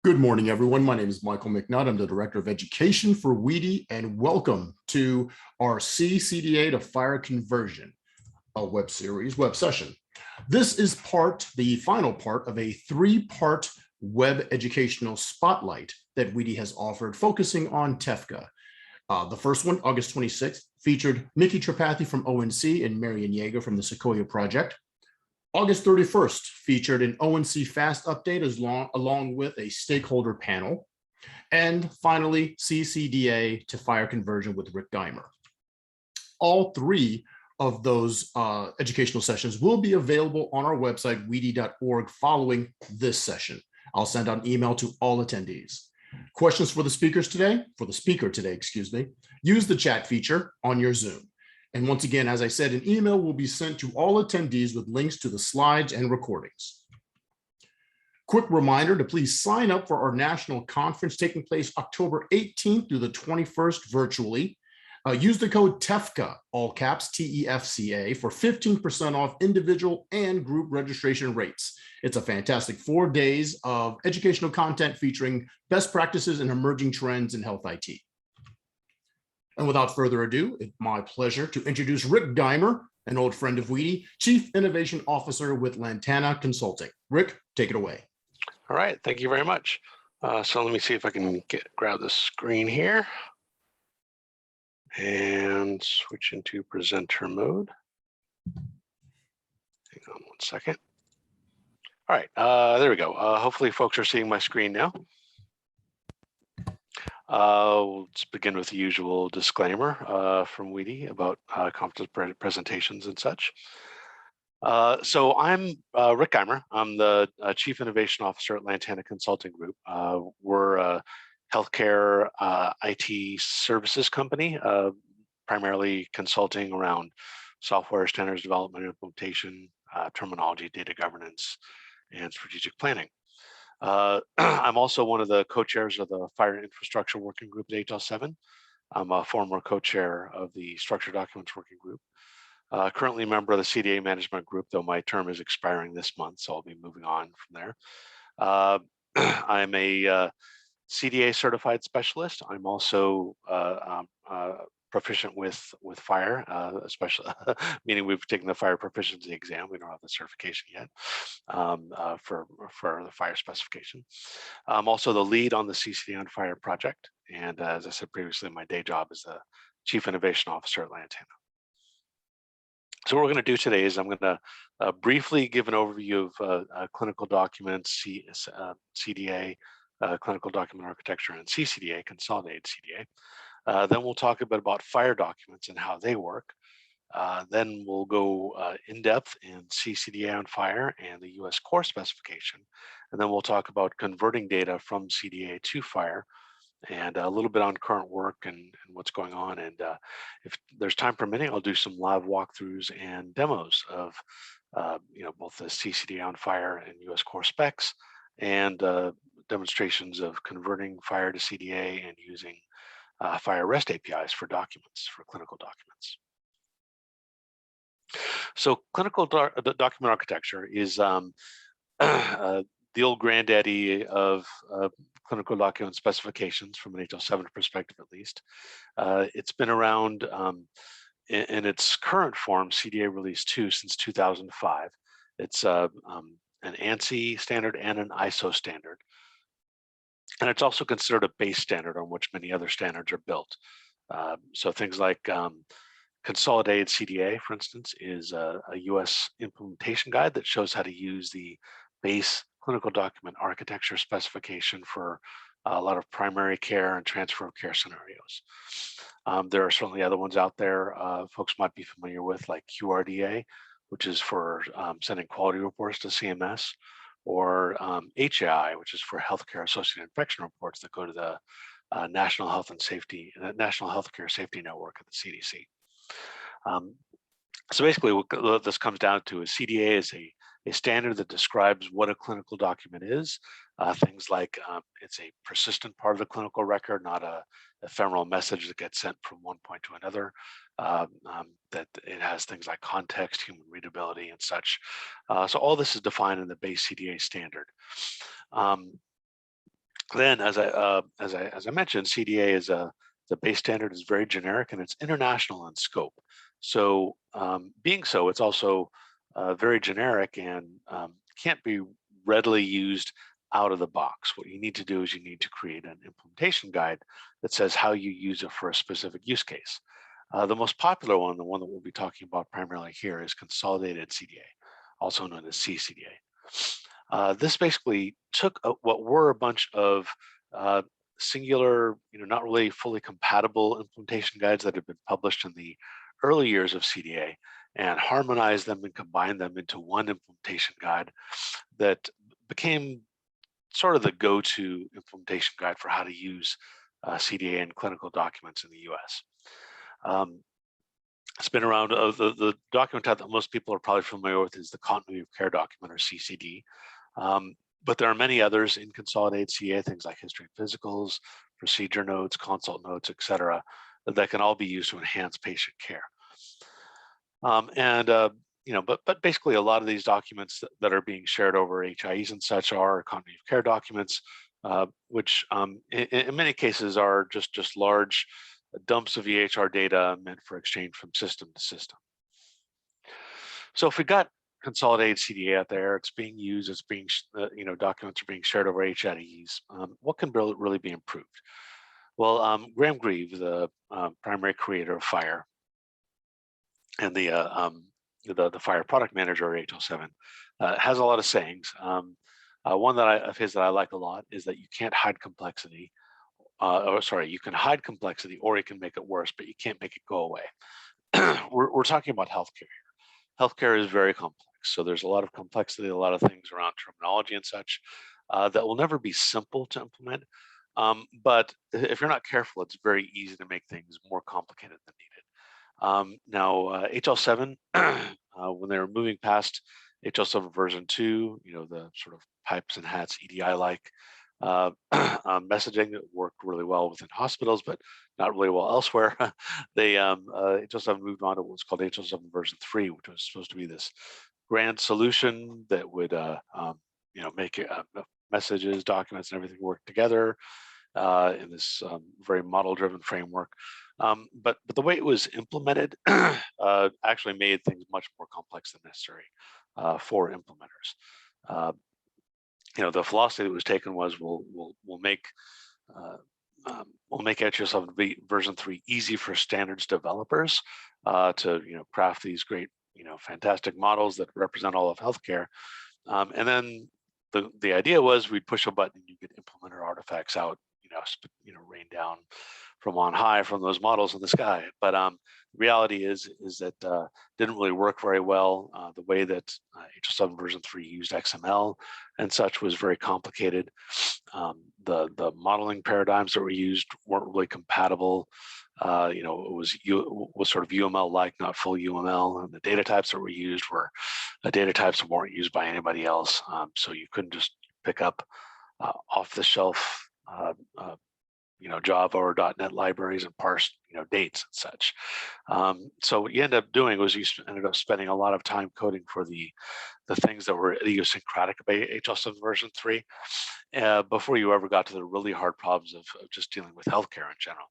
Good morning, everyone. My name is Michael McNutt. I'm the Director of Education for WEDI, and welcome to our C-CDA to FHIR conversion, a web session. This is the final part of a three-part web educational spotlight that WEDI has offered, focusing on TEFCA. The first one, August 26th, featured Nikki Tripathi from ONC and Marian Yeager from the Sequoia Project. August 31st featured an ONC Fast update along with a stakeholder panel. And finally, C-CDA to FHIR conversion with Rick Geimer. All three of those educational sessions will be available on our website, wedi.org, following this session. I'll send out an email to all attendees. Questions for the speaker today, excuse me, use the chat feature on your Zoom. And once again, as I said, an email will be sent to all attendees with links to the slides and recordings. Quick reminder to please sign up for our national conference taking place October 18th through the 21st virtually. Use the code TEFCA, all caps, TEFCA, for 15% off individual and group registration rates. It's a fantastic 4 days of educational content featuring best practices and emerging trends in health IT. And without further ado, it's my pleasure to introduce Rick Geimer, an old friend of WEDI, Chief Innovation Officer with Lantana Consulting. Rick, take it away. All right, thank you very much. So let me see if I can grab the screen here and switch into presenter mode. Hang on one second. All right, there we go. Hopefully folks are seeing my screen now. Let's begin with the usual disclaimer from WEDI about conference presentations and such. So I'm Rick Geimer. I'm the Chief Innovation Officer at Lantana Consulting Group. We're a healthcare IT services company, primarily consulting around software standards development, implementation, terminology, data governance, and strategic planning. I'm also one of the co-chairs of the FHIR Infrastructure Working Group at HL7. I'm a former co-chair of the Structured Documents Working Group. Currently a member of the CDA Management Group, though my term is expiring this month, so I'll be moving on from there. I'm a CDA certified specialist. I'm also proficient with FHIR, especially meaning we've taken the FHIR proficiency exam. We don't have the certification yet for the FHIR specification. I'm also the lead on the C-CDA on FHIR project. And as I said previously, my day job is the Chief Innovation Officer at Lantana. So what we're going to do today is I'm going to briefly give an overview of clinical documents, CDA, clinical document architecture, and C-CDA, consolidated CDA. Then we'll talk a bit about FHIR documents and how they work. Then we'll go in depth in C-CDA on FHIR and the US core specification. And then we'll talk about converting data from CDA to FHIR and a little bit on current work and what's going on. And if there's time permitting, I'll do some live walkthroughs and demos of both the C-CDA on FHIR and US core specs and demonstrations of converting FHIR to CDA and using FHIR REST APIs for documents, for clinical documents. So clinical document architecture is the old granddaddy of clinical document specifications from an HL7 perspective, at least. It's been around in its current form, CDA Release 2, since 2005. It's an ANSI standard and an ISO standard. And it's also considered a base standard on which many other standards are built. So things like consolidated CDA, for instance, is a US implementation guide that shows how to use the base clinical document architecture specification for a lot of primary care and transfer of care scenarios. There are certainly other ones out there folks might be familiar with, like QRDA, which is for sending quality reports to CMS, or HAI, which is for healthcare associated infection reports that go to the National Healthcare Safety Network at the CDC. So basically what this comes down to is CDA is a standard that describes what a clinical document is. Things like it's a persistent part of the clinical record, not a ephemeral message that gets sent from one point to another. That it has things like context, human readability, and such. So all this is defined in the base CDA standard. Then, as I mentioned, CDA is the base standard is very generic and it's international in scope. So, being so, it's also very generic and can't be readily used out of the box. What you need to do is you need to create an implementation guide that says how you use it for a specific use case. The most popular one, the one that we'll be talking about primarily here, is consolidated CDA, also known as C-CDA. This basically took what were a bunch of uh, singular, not really fully compatible implementation guides that had been published in the early years of CDA and harmonized them and combined them into one implementation guide that became sort of the go-to implementation guide for how to use CDA in clinical documents in the US. It's been around, the document type that most people are probably familiar with is the continuity of care document, or C-CD. But there are many others in consolidated CA, things like history and physicals, procedure notes, consult notes, et cetera, that can all be used to enhance patient care. But basically a lot of these documents that are being shared over HIEs and such are continuity of care documents, which in many cases are just large dumps of EHR data meant for exchange from system to system. So if we got consolidated CDA out there, it's being used, it's being, documents are being shared over HIEs, what can really be improved? Well, Graham Grieve, the primary creator of FHIR and the FHIR product manager, or HL7, has a lot of sayings. One of his that I like a lot is that you can't hide complexity. You can hide complexity or you can make it worse, but you can't make it go away. We're talking about healthcare here. Healthcare is very complex. So there's a lot of complexity, a lot of things around terminology and such that will never be simple to implement. But if you're not careful, it's very easy to make things more complicated than needed. Now, HL7, when they were moving past HL7 version 2, the sort of pipes and hats EDI-like messaging that worked really well within hospitals, but not really well elsewhere. They HL7 moved on to what's called HL7 version 3, which was supposed to be this grand solution that would make messages, documents, and everything work together in this very model-driven framework. But the way it was implemented actually made things much more complex than necessary for implementers. The philosophy that was taken was we'll make HL7 version 3 easy for standards developers to craft these great fantastic models that represent all of healthcare, and then the idea was we'd push a button and you could implementer artifacts out, rain down from on high from those models in the sky. But the reality is that didn't really work very well. The way that HL7 version 3 used XML and such was very complicated. The modeling paradigms that were used weren't really compatible. It was sort of UML-like, not full UML, and the data types that were used were data types that weren't used by anybody else. So you couldn't just pick up off-the-shelf Java or .NET libraries and parse dates and such. So what you end up doing was you ended up spending a lot of time coding for the things that were idiosyncratic about HL7 version 3 before you ever got to the really hard problems of just dealing with healthcare in general.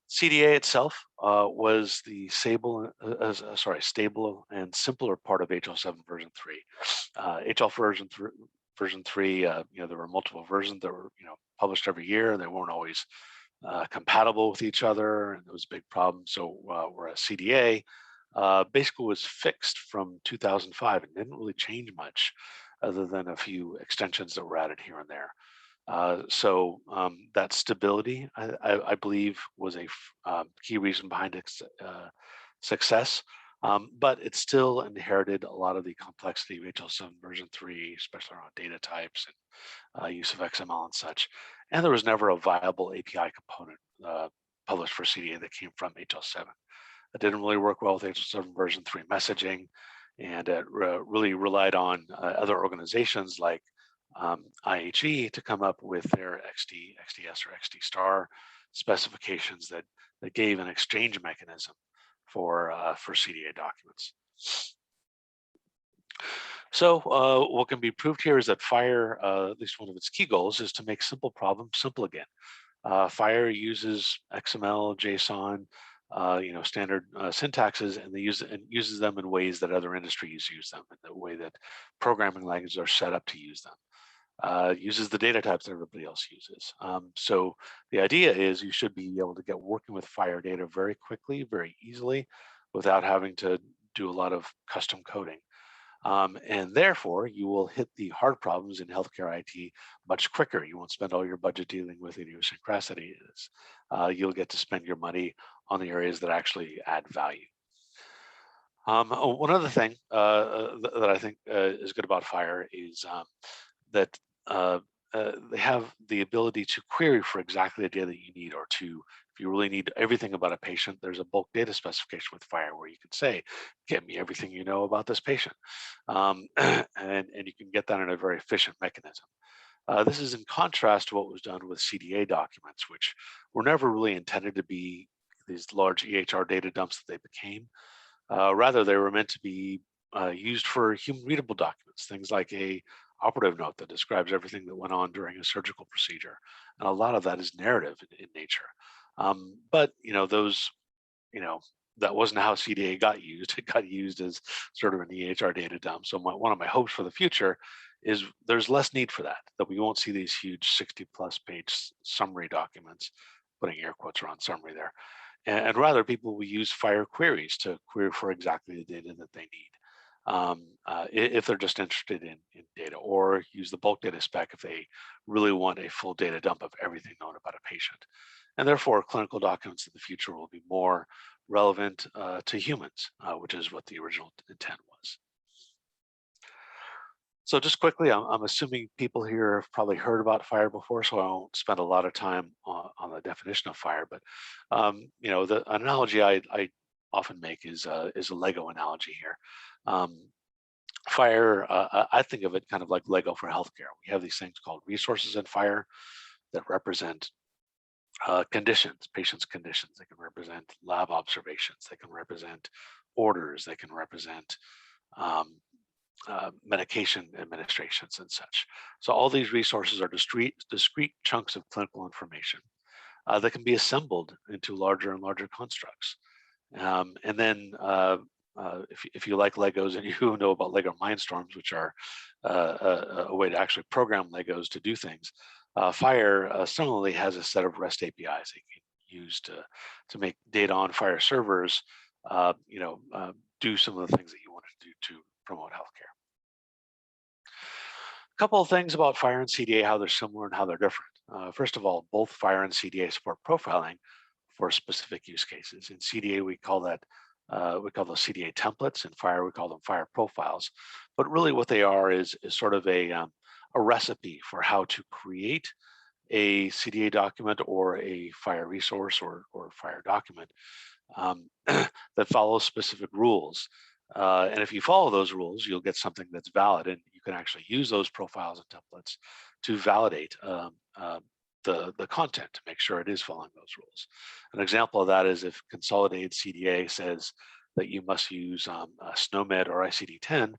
CDA itself was the stable and simpler part of HL7 version 3. Version 3, there were multiple versions that were published every year, and they weren't always compatible with each other, and it was a big problem. So whereas CDA basically was fixed from 2005 and didn't really change much other than a few extensions that were added here and there. So that stability, I believe, was a key reason behind its success. But it still inherited a lot of the complexity of HL7 version 3, especially around data types and use of XML and such. And there was never a viable API component published for CDA that came from HL7. It didn't really work well with HL7 version 3 messaging, and it really relied on other organizations like IHE to come up with their XD, XDS, or XD star specifications that gave an exchange mechanism for CDA documents. So what can be proved here is that FHIR, at least one of its key goals, is to make simple problems simple again. FHIR uses XML, JSON, standard syntaxes, and uses them in ways that other industries use them, in the way that programming languages are set up to use them. Uses the data types that everybody else uses. So the idea is you should be able to get working with FHIR data very quickly, very easily, without having to do a lot of custom coding. And therefore, you will hit the hard problems in healthcare IT much quicker. You won't spend all your budget dealing with idiosyncrasies. You'll get to spend your money on the areas that actually add value. One other thing that I think is good about FHIR is that they have the ability to query for exactly the data that you need, or if you really need everything about a patient, there's a bulk data specification with FHIR where you can say, get me everything you know about this patient. And you can get that in a very efficient mechanism. This is in contrast to what was done with CDA documents, which were never really intended to be these large EHR data dumps that they became. Rather, they were meant to be used for human readable documents, things like a operative note that describes everything that went on during a surgical procedure. And a lot of that is narrative in nature. But those, that wasn't how CDA got used. It got used as sort of an EHR data dump. So one of my hopes for the future is there's less need for that we won't see these huge 60+ page summary documents, putting air quotes around summary there. And rather, people will use FHIR queries to query for exactly the data that they need. If they're just interested in data, or use the bulk data spec if they really want a full data dump of everything known about a patient. And therefore, clinical documents in the future will be more relevant to humans, which is what the original intent was. So just quickly, I'm assuming people here have probably heard about FHIR before, so I won't spend a lot of time on the definition of FHIR. But the analogy I often make is a Lego analogy here. FHIR, I think of it kind of like Lego for healthcare. We have these things called resources in FHIR that represent conditions, patients' conditions. They can represent lab observations. They can represent orders. They can represent medication administrations and such. So all these resources are discrete chunks of clinical information that can be assembled into larger and larger constructs. And then if you like Legos and you know about Lego Mindstorms, which are a way to actually program Legos to do things, FHIR similarly has a set of REST APIs they can use to make data on FHIR servers, do some of the things that you want to do to promote healthcare. A couple of things about FHIR and CDA, how they're similar and how they're different. First of all, both FHIR and CDA support profiling for specific use cases. In CDA, we call those CDA templates. In FHIR, we call them FHIR profiles. But really what they are is sort of a recipe for how to create a CDA document or a FHIR resource or FHIR document that follows specific rules. And if you follow those rules, you'll get something that's valid, and you can actually use those profiles and templates to validate the content to make sure it is following those rules. An example of that is if consolidated CDA says that you must use SNOMED or ICD-10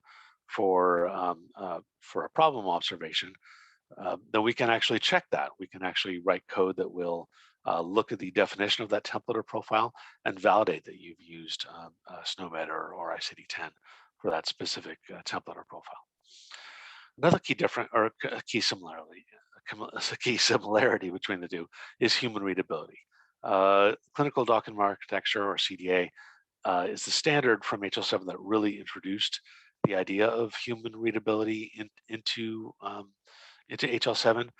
for a problem observation, then we can actually check that. We can actually write code that will look at the definition of that template or profile and validate that you've used SNOMED or ICD-10 for that specific template or profile. Another key similarity between the two is human readability. Clinical document architecture, or CDA, is the standard from HL7 that really introduced the idea of human readability into HL7.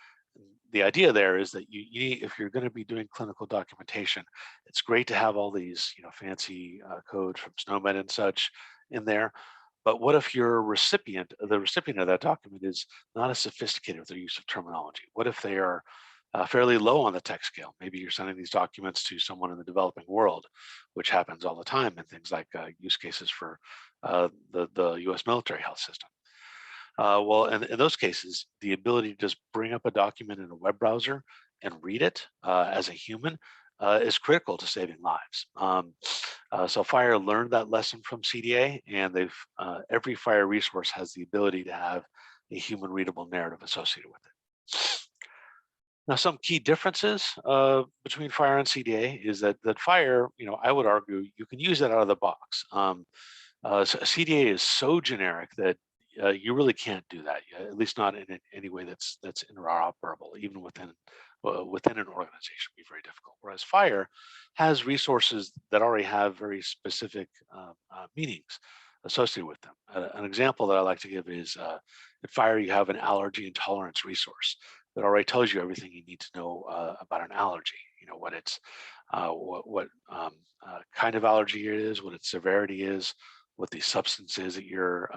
The idea there is that if you're going to be doing clinical documentation, it's great to have all these fancy codes from SNOMED and such in there. But what if the recipient of that document is not as sophisticated with their use of terminology? What if they are fairly low on the tech scale? Maybe you're sending these documents to someone in the developing world, which happens all the time in things like use cases for the US military health system. Well, in those cases, the ability to just bring up a document in a web browser and read it as a human is critical to saving lives. So FHIR learned that lesson from CDA, and every FHIR resource has the ability to have a human readable narrative associated with it. Now, some key differences between FHIR and CDA is that FHIR, I would argue you can use it out of the box. CDA is so generic that you really can't do that, at least not in any way that's interoperable, even within an organization. It'd be very difficult. Whereas FHIR has resources that already have very specific meanings associated with them. An example that I like to give is at FHIR you have an allergy and tolerance resource that already tells you everything you need to know about an allergy. What its what kind of allergy it is, what its severity is, what the substance is that you're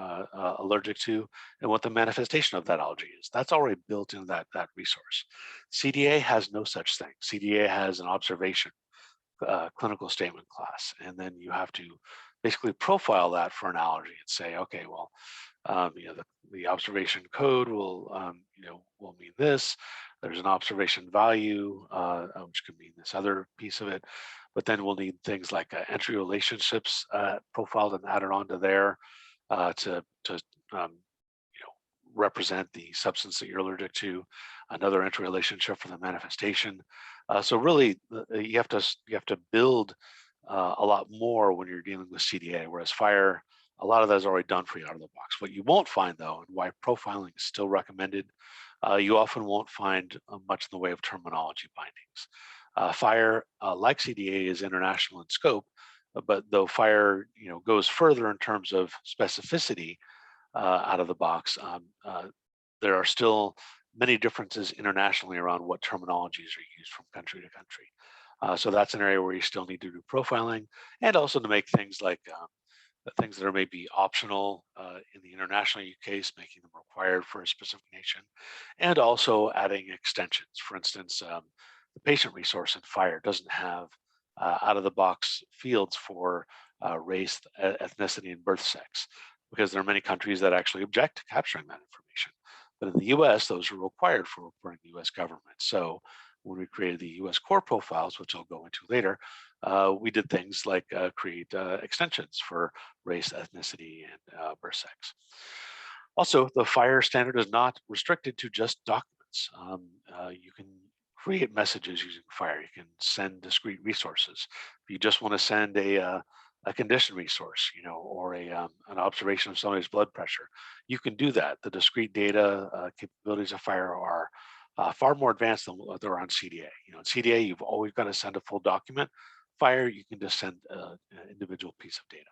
allergic to, and what the manifestation of that allergy is. That's already built into that resource. CDA has no such thing. CDA has an observation clinical statement class, and then you have to basically profile that for an allergy and say, okay, well, the observation code will will mean this. There's an observation value, which could mean this other piece of it. But then we'll need things like entry relationships profiled and added onto there to represent the substance that you're allergic to. Another entry relationship for the manifestation. So really, you have to build a lot more when you're dealing with CDA, whereas FHIR, a lot of that is already done for you out of the box. What you won't find, though, and why profiling is still recommended, you often won't find much in the way of terminology bindings. FHIR, like CDA, is international in scope, but though FHIR goes further in terms of specificity out of the box, there are still many differences internationally around what terminologies are used from country to country. So that's an area where you still need to do profiling, and also to make things like things that are maybe optional in the international case, making them required for a specific nation, and also adding extensions. For instance, the patient resource in FHIR doesn't have out-of-the-box fields for race, ethnicity, and birth sex, because there are many countries that actually object to capturing that information. But in the US, those are required for reporting the US government. So when we created the US core profiles, which I'll go into later, we did things like create extensions for race, ethnicity, and birth sex. Also, the FHIR standard is not restricted to just documents. You can create messages using FHIR. You can send discrete resources. If you just want to send a condition resource, or an observation of somebody's blood pressure, you can do that. The discrete data capabilities of FHIR are far more advanced than what they're on CDA. In CDA, you've always got to send a full document. FHIR, you can just send an individual piece of data.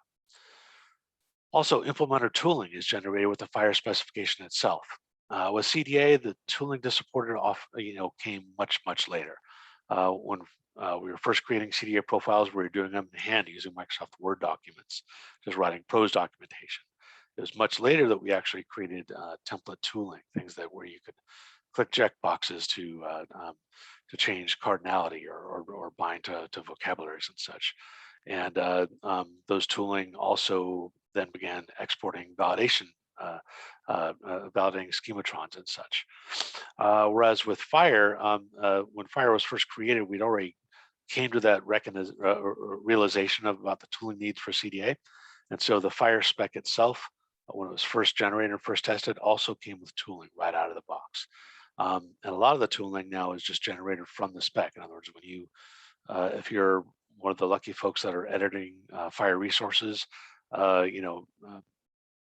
Also, implementer tooling is generated with the FHIR specification itself. With CDA, the tooling to support it came much later. When we were first creating CDA profiles, we were doing them in hand using Microsoft Word documents, just writing prose documentation. It was much later that we actually created template tooling, things where you could click check boxes to change cardinality or bind to vocabularies and such. And those tooling also then began exporting validating schematrons and such. Whereas with FHIR, when FHIR was first created, we'd already came to that realization about the tooling needs for CDA. And so the FHIR spec itself, when it was first generated and first tested, also came with tooling right out of the box. And a lot of the tooling now is just generated from the spec. In other words, when you, if you're one of the lucky folks that are editing FHIR resources,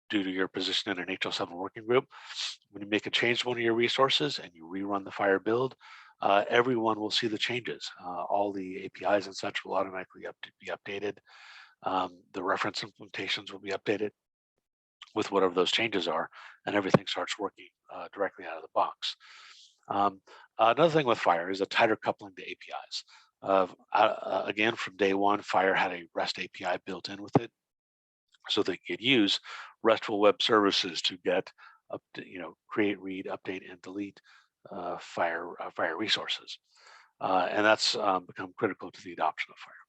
due to your position in an HL7 working group, when you make a change to one of your resources and you rerun the FHIR build, everyone will see the changes. All the APIs and such will automatically be updated. The reference implementations will be updated with whatever those changes are, and everything starts working directly out of the box. Another thing with FHIR is a tighter coupling to APIs. Again, from day one, FHIR had a REST API built in with it, so they could use RESTful web services to get up to, create, read, update, and delete FHIR resources. And that's become critical to the adoption of FHIR.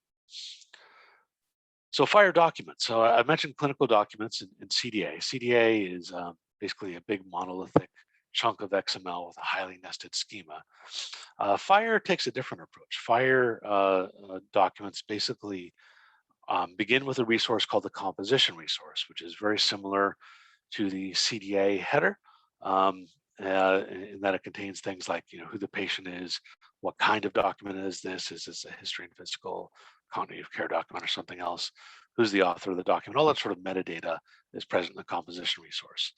So FHIR documents. So I mentioned clinical documents in CDA. CDA is basically a big monolithic chunk of XML with a highly nested schema. FHIR takes a different approach. FHIR documents basically begin with a resource called the composition resource, which is very similar to the CDA header, in that it contains things like, who the patient is, what kind of document is this? Is this a history and physical continuity of care document or something else? Who's the author of the document? All that sort of metadata is present in the composition resource.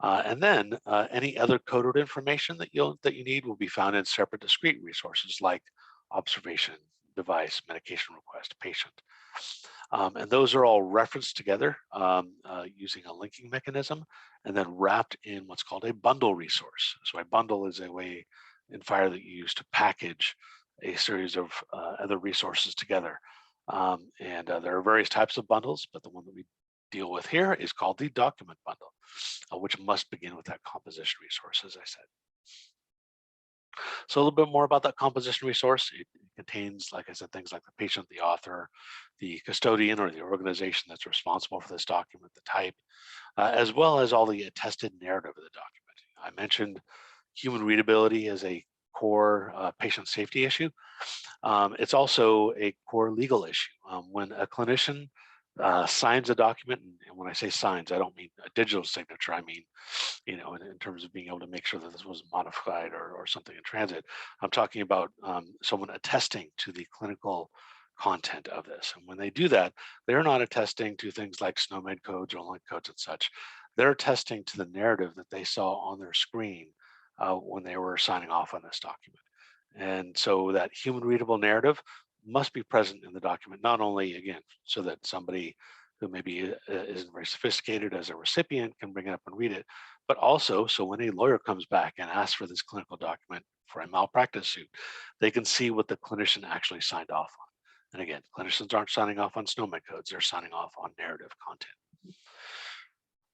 And then any other coded information that you need will be found in separate discrete resources like observation, device, medication request, patient. And those are all referenced together using a linking mechanism and then wrapped in what's called a bundle resource. So a bundle is a way in FHIR that you use to package a series of other resources together. And there are various types of bundles, but the one that we deal with here is called the document bundle, which must begin with that composition resource, as I said. So a little bit more about that composition resource. It contains, like I said, things like the patient, the author, the custodian or the organization that's responsible for this document, the type, as well as all the attested narrative of the document. I mentioned human readability as a core patient safety issue. It's also a core legal issue. When a clinician signs a document, and when I say signs, I don't mean a digital signature. I mean, in terms of being able to make sure that this was modified or something in transit. I'm talking about someone attesting to the clinical content of this. And when they do that, they're not attesting to things like SNOMED codes or link codes and such. They're attesting to the narrative that they saw on their screen when they were signing off on this document. And so that human readable narrative must be present in the document, not only, again, so that somebody who maybe isn't very sophisticated as a recipient can bring it up and read it, but also so when a lawyer comes back and asks for this clinical document for a malpractice suit, they can see what the clinician actually signed off on. And again, clinicians aren't signing off on SNOMED codes, they're signing off on narrative content.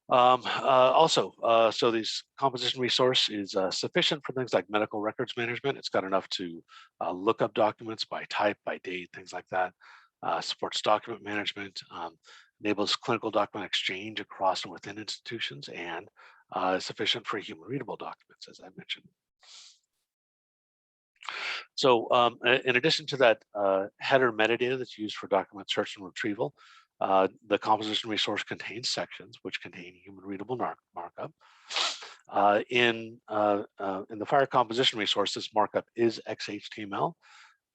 So this composition resource is sufficient for things like medical records management. It's got enough to look up documents by type, by date, things like that. Supports document management, enables clinical document exchange across and within institutions, and is sufficient for human readable documents, as I mentioned. So in addition to that header metadata that's used for document search and retrieval, the composition resource contains sections which contain human readable markup. In the FHIR composition resource, this markup is XHTML.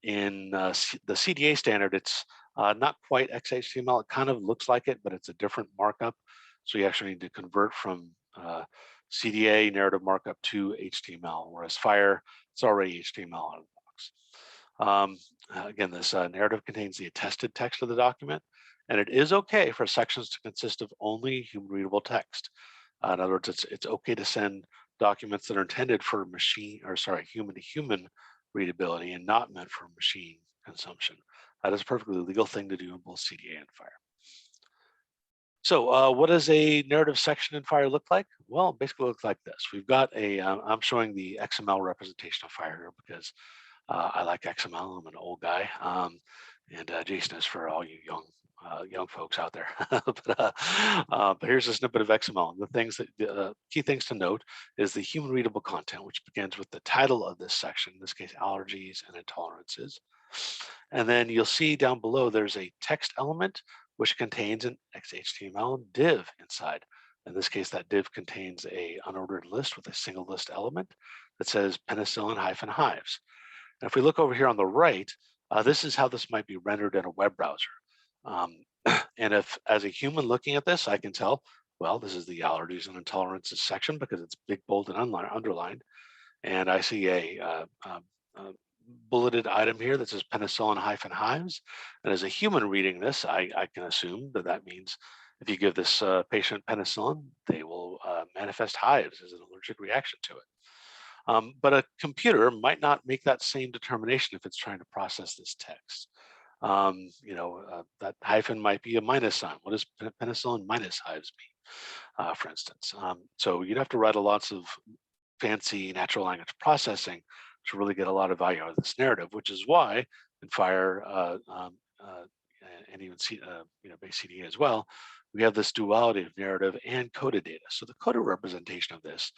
In the CDA standard, it's not quite XHTML. It kind of looks like it, but it's a different markup. So you actually need to convert from CDA narrative markup to HTML, whereas FHIR, it's already HTML out of the box. Again, this narrative contains the attested text of the document, and it is okay for sections to consist of only human readable text. In other words, it's okay to send documents that are intended for human to human readability and not meant for machine consumption. That is a perfectly legal thing to do in both CDA and FHIR. So what does a narrative section in FHIR look like? Well, it basically looks like this. We've got I'm showing the XML representation of FHIR here because I like XML. I'm an old guy. And Jason is for all you young folks out there. but here's a snippet of XML. And the key things to note is the human readable content, which begins with the title of this section, in this case, allergies and intolerances. And then you'll see down below, there's a text element, which contains an XHTML div inside. In this case, that div contains a unordered list with a single list element that says penicillin-hives. And if we look over here on the right, this is how this might be rendered in a web browser. And if, as a human looking at this, I can tell, well, this is the allergies and intolerances section because it's big, bold, and underlined. And I see a bulleted item here that says penicillin-hives. And as a human reading this, I can assume that that means if you give this patient penicillin, they will manifest hives as an allergic reaction to it. But a computer might not make that same determination if it's trying to process this text. That hyphen might be a minus sign. What does penicillin minus hives mean, for instance? So you'd have to write lots of fancy natural language processing to really get a lot of value out of this narrative, which is why in FHIR and even base CDA as well, we have this duality of narrative and coded data. So the coded representation of this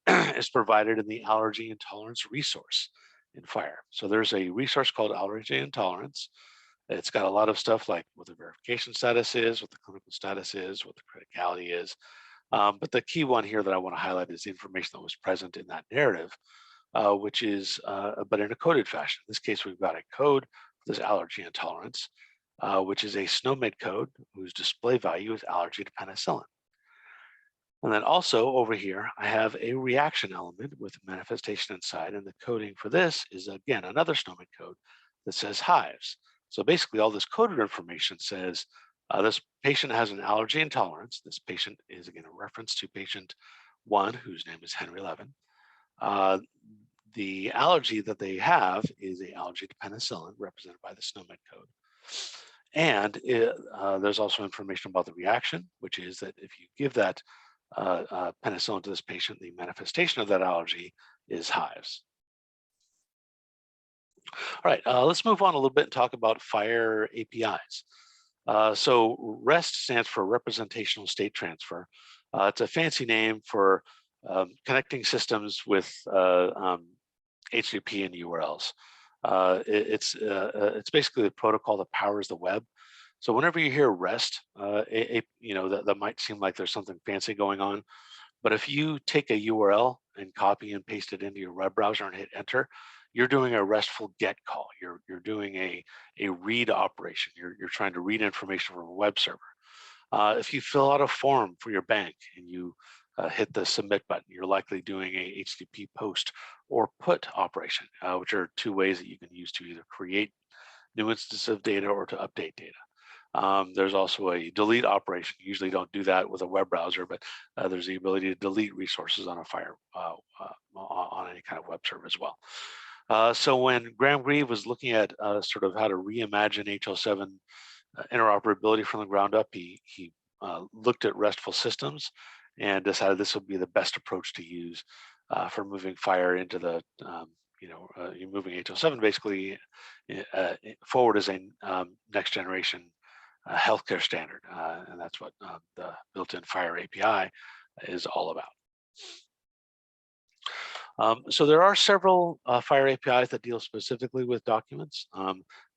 is provided in the allergy intolerance resource in FHIR. So there's a resource called allergy intolerance. It's got a lot of stuff like what the verification status is, what the clinical status is, what the criticality is. But the key one here that I want to highlight is the information that was present in that narrative, which is, but in a coded fashion. In this case, we've got a code for this allergy intolerance, which is a SNOMED code whose display value is allergy to penicillin. And then also over here, I have a reaction element with manifestation inside, and the coding for this is, again, another SNOMED code that says hives. So basically all this coded information says this patient has an allergy intolerance. This patient is, again, a reference to patient 1, whose name is Henry Levin. The allergy that they have is an allergy to penicillin, represented by the SNOMED code. And there's also information about the reaction, which is that if you give that penicillin to this patient, the manifestation of that allergy is hives. All right, let's move on a little bit and talk about FHIR APIs. So REST stands for Representational State Transfer. It's a fancy name for connecting systems with HTTP and URLs. It's basically the protocol that powers the web. So whenever you hear REST, that might seem like there's something fancy going on. But if you take a URL and copy and paste it into your web browser and hit enter, you're doing a RESTful GET call. You're doing a read operation. You're trying to read information from a web server. If you fill out a form for your bank and you hit the submit button, you're likely doing a HTTP post or put operation, which are two ways that you can use to either create new instances of data or to update data. There's also a delete operation. You usually don't do that with a web browser, but there's the ability to delete resources on a FHIR on any kind of web server as well. So when Graham Grieve was looking at sort of how to reimagine HL7 interoperability from the ground up, he looked at RESTful systems and decided this would be the best approach to use for moving FHIR into the, you're moving HL7 basically forward as a next generation healthcare standard. And that's what the built-in FHIR API is all about. So there are several FHIR APIs that deal specifically with documents.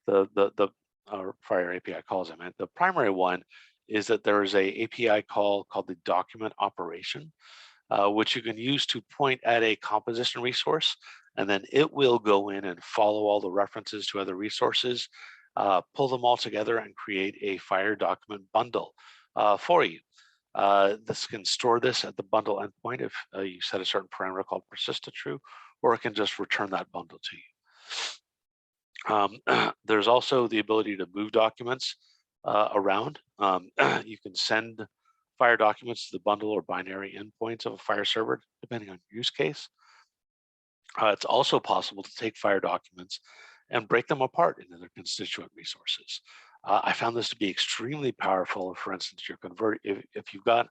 FHIR API calls, I meant. The primary one is that there is a API call called the document operation, which you can use to point at a composition resource, and then it will go in and follow all the references to other resources, pull them all together and create a FHIR document bundle for you. This can store this at the bundle endpoint if you set a certain parameter called persist to true, or it can just return that bundle to you. There's also the ability to move documents around. You can send FHIR documents to the bundle or binary endpoints of a FHIR server, depending on your use case. It's also possible to take FHIR documents and break them apart into their constituent resources. I found this to be extremely powerful. For instance, if you've got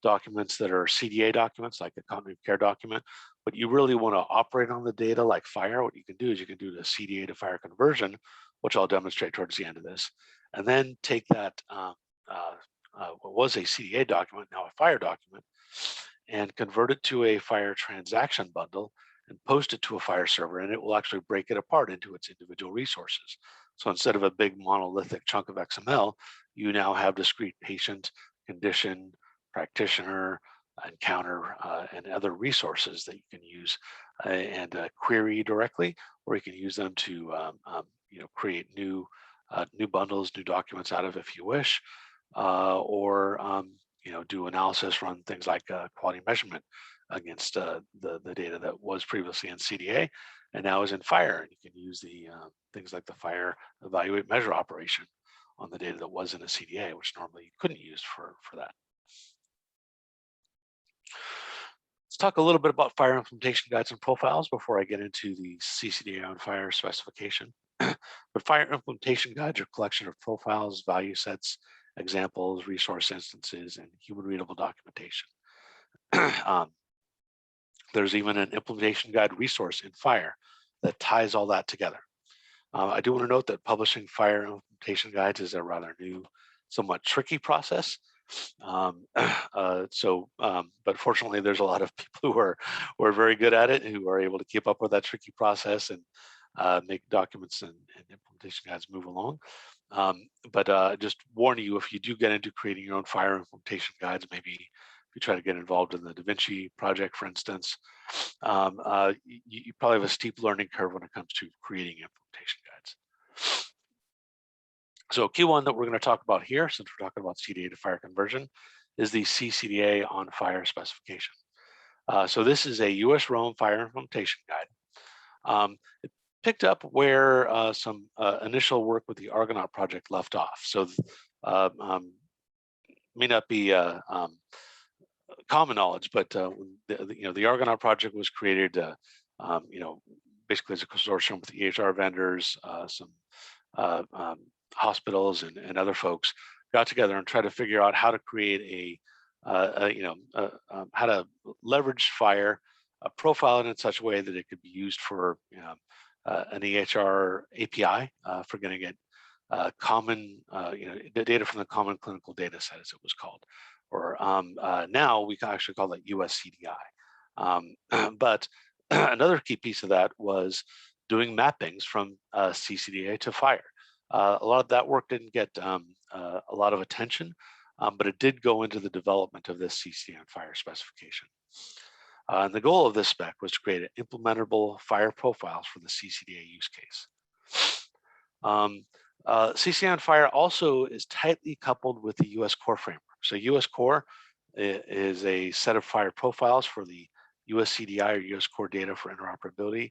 documents that are CDA documents, like a continuity of care document, but you really want to operate on the data like FHIR, what you can do is you can do the CDA to FHIR conversion, which I'll demonstrate towards the end of this, and then take that what was a CDA document, now a FHIR document, and convert it to a FHIR transaction bundle and post it to a FHIR server, and it will actually break it apart into its individual resources. So instead of a big monolithic chunk of XML, you now have discrete patient, condition, practitioner, encounter, and other resources that you can use and query directly, or you can use them to create new bundles, new documents out of if you wish, or do analysis, run things like quality measurement against the data that was previously in CDA and now is in FHIR. And you can use the things like the FHIR evaluate measure operation on the data that was in a CDA, which normally you couldn't use for that. Let's talk a little bit about FHIR implementation guides and profiles before I get into the C-CDA on FHIR specification. But FHIR implementation guides are a collection of profiles, value sets, examples, resource instances, and human readable documentation. There's even an implementation guide resource in FHIR that ties all that together. I do want to note that publishing FHIR implementation guides is a rather new, somewhat tricky process. But fortunately, there's a lot of people who are very good at it, who are able to keep up with that tricky process and make documents and implementation guides move along. Just warn you, if you do get into creating your own FHIR implementation guides, maybe if you try to get involved in the Da Vinci project, for instance, you probably have a steep learning curve when it comes to creating implementation guides. So a key one that we're going to talk about here, since we're talking about CDA to FHIR conversion, is the C-CDA on FHIR specification. So this is a US Rome FHIR implementation guide. It picked up where some initial work with the Argonaut project left off. So may not be common knowledge, but the Argonaut project was created, basically as a consortium with the EHR vendors, some hospitals and other folks got together and tried to figure out how to create how to leverage FHIR, profile it in such a way that it could be used for an EHR API for getting it common, the data from the common clinical data set, as it was called, or now we can actually call that US CDI. But another key piece of that was doing mappings from C-CDA to FHIR. A lot of that work didn't get a lot of attention, but it did go into the development of this C-CDA and FHIR specification. And the goal of this spec was to create an implementable FHIR profiles for the C-CDA use case. C-CDA and FHIR also is tightly coupled with the US Core framework. So US Core is a set of FHIR profiles for the US CDI or US Core data for interoperability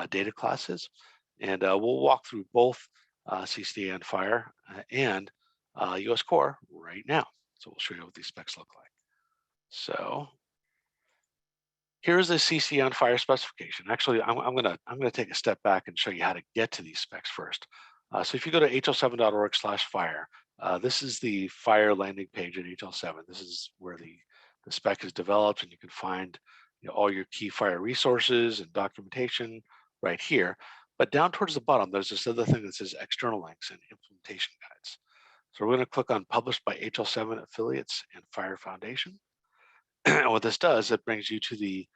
data classes. And we'll walk through both C-CDA and FHIR and US Core right now. So we'll show you what these specs look like. So here's the C-CDA and FHIR specification. Actually, I'm gonna take a step back and show you how to get to these specs first. So if you go to hl7.org/FHIR, this is the FHIR landing page at HL7. This is where the spec is developed, and you can find all your key FHIR resources and documentation right here. But down towards the bottom, there's this other thing that says external links and implementation guides. So we're going to click on published by HL7 affiliates and FHIR Foundation. And what this does, it brings you to the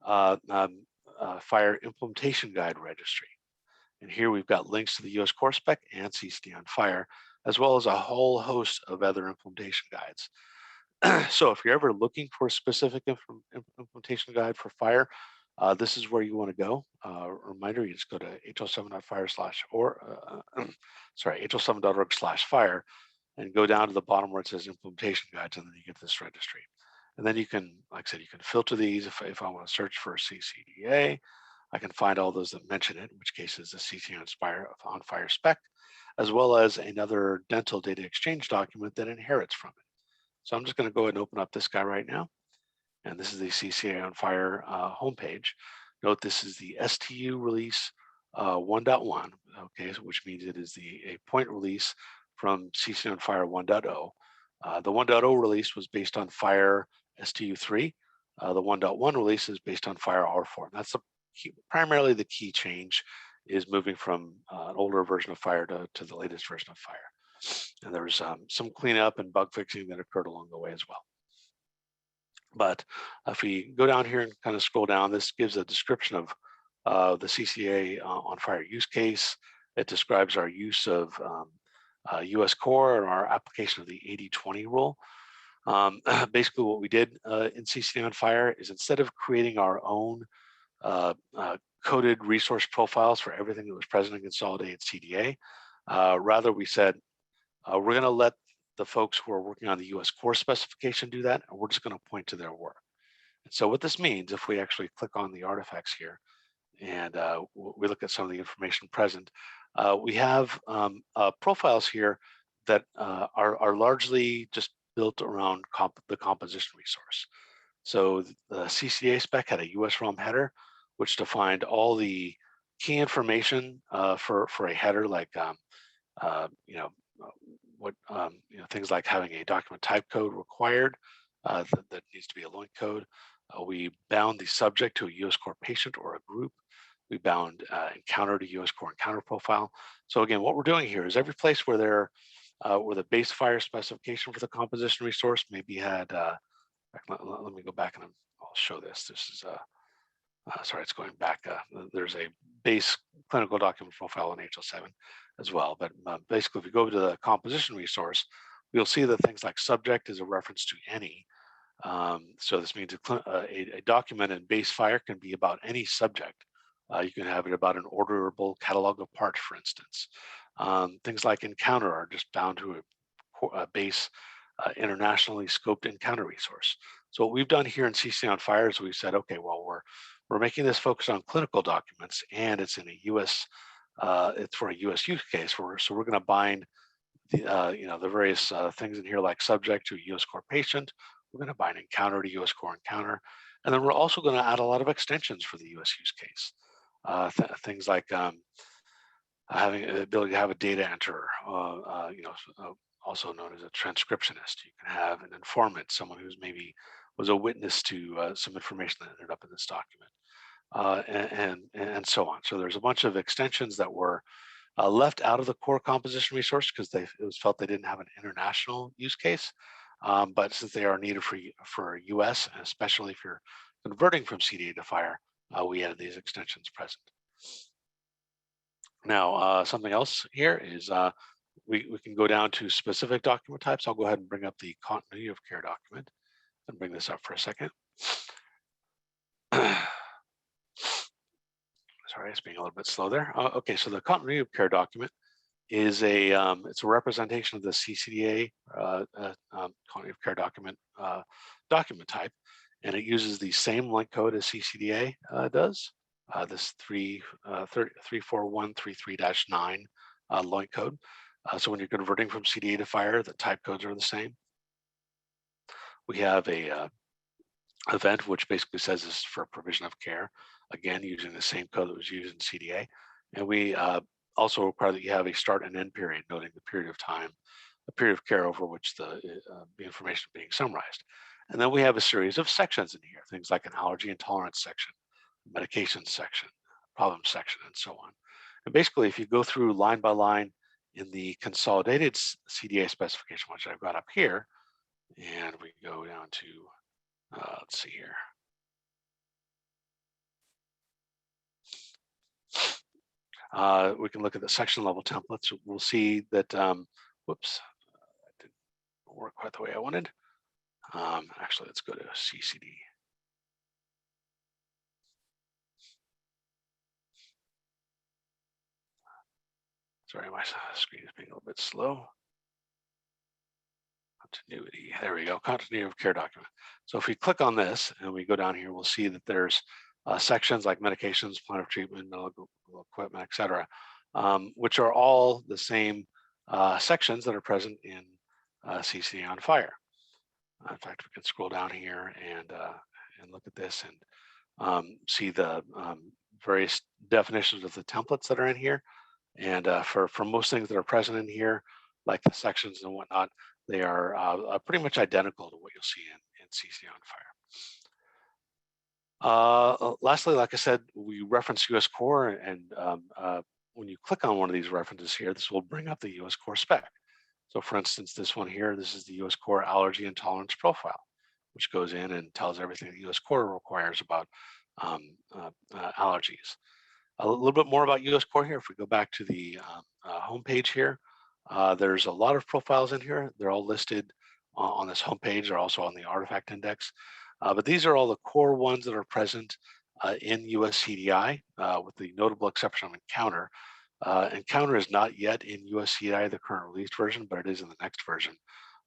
FHIR implementation guide registry. And here we've got links to the US Core spec and C-CDA on FHIR, as well as a whole host of other implementation guides. So if you're ever looking for a specific implementation guide for FHIR, this is where you want to go. Reminder, you just go to hl7.org/FHIR and go down to the bottom where it says implementation guides, and then you get this registry. And then you can, like I said, you can filter these. If I want to search for C-CDA, I can find all those that mention it, in which case is the C-CDA on FHIR spec, as well as another dental data exchange document that inherits from it. So I'm just going to go ahead and open up this guy right now. And this is the C-CDA on FHIR homepage. Note this is the STU release 1.1, okay, which means it is a point release from C-CDA on FHIR 1.0. The 1.0 release was based on FHIR STU3. The 1.1 release is based on FHIR R4. And that's primarily the key change, is moving from an older version of FHIR to the latest version of FHIR. And there was some cleanup and bug fixing that occurred along the way as well. But if we go down here and kind of scroll down, this gives a description of the C-CDA on FHIR use case. It describes our use of US Core and our application of the 80-20 rule. Basically what we did in C-CDA on FHIR is, instead of creating our own coded resource profiles for everything that was present in consolidated CDA, rather we said, we're going to let the folks who are working on the US Core specification do that, and we're just going to point to their work. And so what this means, if we actually click on the artifacts here and we look at some of the information present, we have profiles here that are largely just built around the composition resource. So the C-CDA spec had a US ROM header, which defined all the key information for a header, like things like having a document type code required that needs to be a LOINC code. We bound the subject to a US Core patient or a group. We bound encounter to US Core encounter profile. So again, what we're doing here is every place where there where the base FHIR specification for the composition resource maybe had, let me go back and I'll show this. This is, sorry, it's going back. There's a base clinical document profile in HL7 as well. But basically, if we go to the composition resource, we'll see that things like subject is a reference to any. So this means a document in base FHIR can be about any subject. You can have it about an orderable catalog of parts, for instance. Things like encounter are just bound to a base internationally scoped encounter resource. So what we've done here in C-CDA on FHIR is we said, okay, well, we're making this focus on clinical documents, and it's in a U.S. It's for a U.S. use case. So we're going to bind the the various things in here like subject to a US core patient. We're going to bind encounter to US core encounter, and then we're also going to add a lot of extensions for the US use case. Things like having the ability to have a data enterer, also known as a transcriptionist. You can have an informant, someone who's maybe was a witness to some information that ended up in this document, and so on. So there's a bunch of extensions that were left out of the core composition resource because it was felt they didn't have an international use case. But since they are needed for US, and especially if you're converting from CDA to FHIR, we added these extensions present. Now, something else here is we can go down to specific document types. I'll go ahead and bring up the continuity of care document and bring this up for a second. Sorry, it's being a little bit slow there. Okay, so the continuity of care document is it's a representation of the C-CDA continuity of care document document type, and it uses the same link code as C-CDA does. This 34133-9 link code. So when you're converting from CDA to FHIR, the type codes are the same. We have a event, which basically says this is for provision of care, again, using the same code that was used in CDA. And we also require that you have a start and end period, noting the period of time, the period of care over which the information is being summarized. And then we have a series of sections in here, things like an allergy and tolerance section, medication section, problem section, and so on. And basically, if you go through line by line in the consolidated CDA specification, which I've got up here, and we go down to, let's see here. We can look at the section level templates. We'll see that, whoops, that didn't work quite the way I wanted. Actually, let's go to C-CD. Sorry, my screen is being a little bit slow. Continuity, there we go, continuity of care document. So if we click on this and we go down here, we'll see that there's sections like medications, plan of treatment, medical equipment, et cetera, which are all the same sections that are present in C-CDA on FHIR. In fact, we can scroll down here and look at this and see the various definitions of the templates that are in here. And for most things that are present in here, like the sections and whatnot, they are pretty much identical to what you'll see in C-CDA on FHIR. Lastly, like I said, we reference US core, and when you click on one of these references here, this will bring up the US core spec. So for instance, this one here, this is the US core allergy and tolerance profile, which goes in and tells everything the US core requires about allergies. A little bit more about US core here. If we go back to the homepage here, there's a lot of profiles in here. They're all listed on this homepage. They're also on the artifact index. But these are all the core ones that are present in US CDI, with the notable exception of encounter. Encounter is not yet in US CDI, the current released version, but it is in the next version.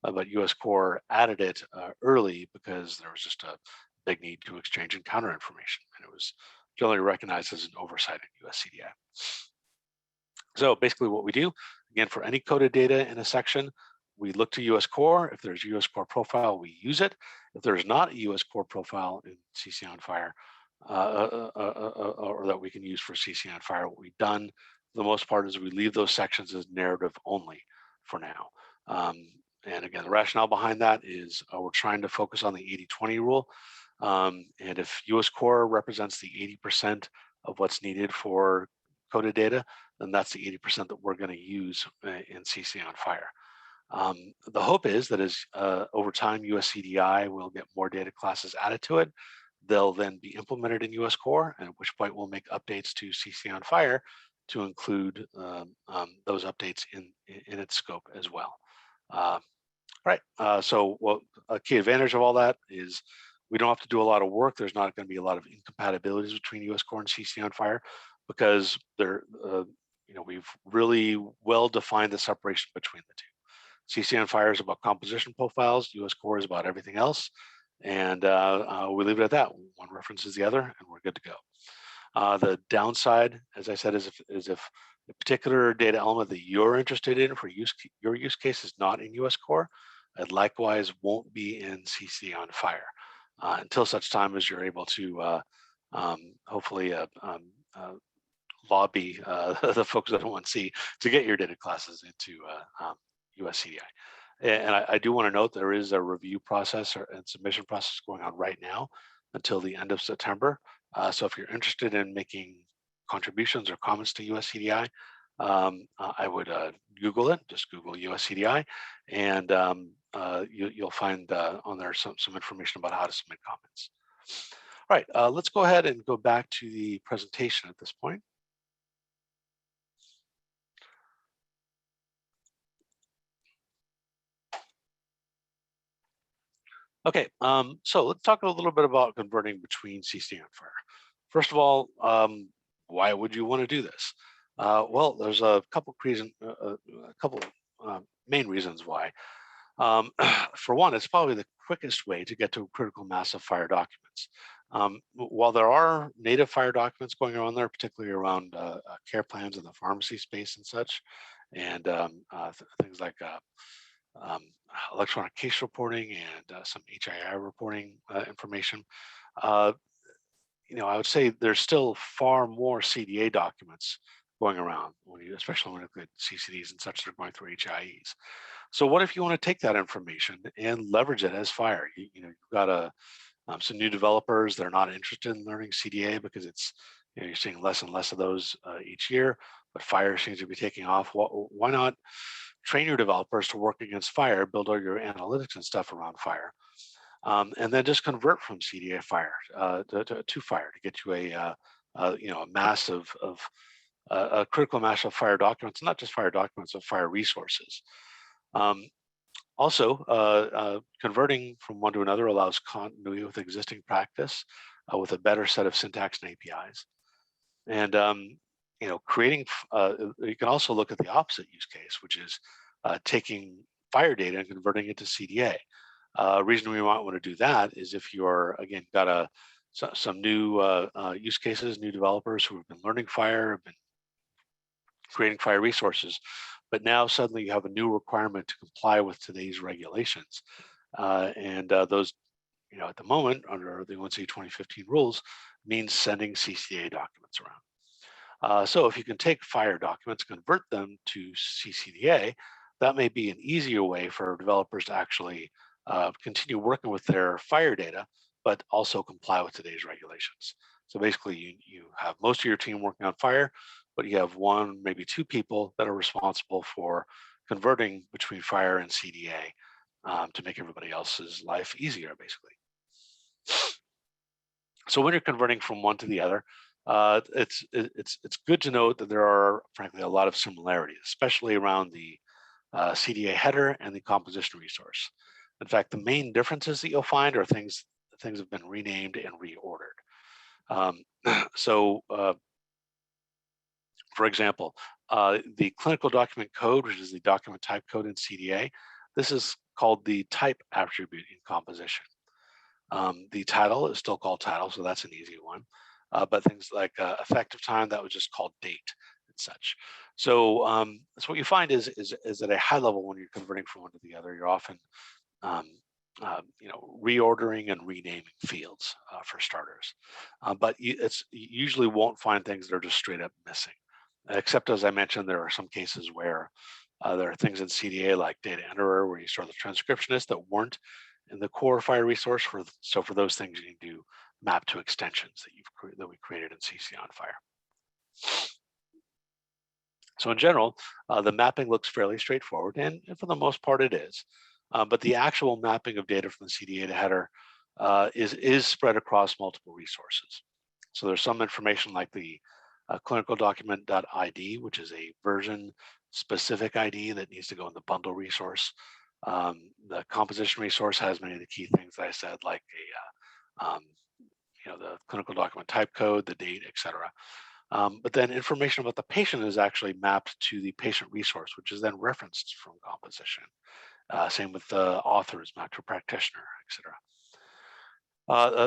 But US core added it early because there was just a big need to exchange encounter information, and it was generally recognized as an oversight in US CDI. So basically what we do, again, for any coded data in a section, we look to US core. If there's a US core profile, we use it. If there's not a US core profile in C-CDA on FHIR, or that we can use for C-CDA on FHIR, what we've done for the most part is we leave those sections as narrative only for now. And again, the rationale behind that is we're trying to focus on the 80-20 rule. And if US core represents the 80% of what's needed for coded data, then that's the 80% that we're going to use in C-CDA on FHIR. The hope is that as over time, US-CDI will get more data classes added to it. They'll then be implemented in US Core, and at which point we'll make updates to CCDA on FHIR to include those updates in its scope as well. Right. So a key advantage of all that is we don't have to do a lot of work. There's not going to be a lot of incompatibilities between US Core and CCDA on FHIR because we've really well defined the separation between the two. CCDA on FHIR is about composition profiles. US Core is about everything else. And we leave it at that. One references the other, and we're good to go. The downside, as I said, is if a particular data element that you're interested in for your use case is not in US Core, it likewise won't be in CCDA on FHIR until such time as you're able to hopefully lobby the folks at ONC to get your data classes into US-CDI. And I do want to note there is a review process and submission process going on right now until the end of September. So if you're interested in making contributions or comments to US-CDI, I would Google it, just Google US-CDI, and you'll find on there some information about how to submit comments. All right, let's go ahead and go back to the presentation at this point. Okay, so let's talk a little bit about converting between CCDA and FHIR. First of all, why would you want to do this? Well, there's a couple main reasons why. For one, it's probably the quickest way to get to a critical mass of FHIR documents. While there are native FHIR documents going on there, particularly around care plans in the pharmacy space and such, and things like electronic case reporting and some HII reporting information, I would say there's still far more CDA documents going around, especially when you look at CCDs and such that are going through HIEs. So what if you want to take that information and leverage it as FHIR? You've got some new developers that are not interested in learning CDA because you're seeing less and less of those each year, but FHIR seems to be taking off. Why not train your developers to work against FHIR, build all your analytics and stuff around FHIR, and then just convert from CDA FHIR to FHIR to get you a mass of a critical mass of FHIR documents, not just FHIR documents, but FHIR resources. Also, converting from one to another allows continuity with existing practice with a better set of syntax and APIs. And creating, you can also look at the opposite use case, which is taking FHIR data and converting it to CDA. Reason we might want to do that is if you're, again, got some new use cases, new developers who have been learning FHIR, have been creating FHIR resources, but now suddenly you have a new requirement to comply with today's regulations. And those, at the moment, under the ONC 2015 rules, means sending CCDA documents around. So if you can take FHIR documents, convert them to C-CDA, that may be an easier way for developers to actually continue working with their FHIR data, but also comply with today's regulations. So basically, you have most of your team working on FHIR, but you have one, maybe two people that are responsible for converting between FHIR and CDA to make everybody else's life easier, basically. So when you're converting from one to the other, it's good to note that there are, frankly, a lot of similarities, especially around the CDA header and the composition resource. In fact, the main differences that you'll find are things have been renamed and reordered. For example, the clinical document code, which is the document type code in CDA, this is called the type attribute in composition. The title is still called title, so that's an easy one. But things like effective time, that was just called date and such. So what you find is at a high level when you're converting from one to the other, you're often reordering and renaming fields for starters. But you usually won't find things that are just straight up missing. Except, as I mentioned, there are some cases where there are things in CDA like data enterer where you store the transcriptionist that weren't in the core FHIR resource. So for those things, you can do map to extensions that we created in CCDA on FHIR. So in general, the mapping looks fairly straightforward, and for the most part it is. But the actual mapping of data from the CDA to header is spread across multiple resources. So there's some information like the clinical document.id, which is a version specific ID that needs to go in the bundle resource. The composition resource has many of the key things that I said, like the clinical document type code, the date, etc. But then information about the patient is actually mapped to the patient resource, which is then referenced from composition. Same with the authors, mapped to practitioner, etc.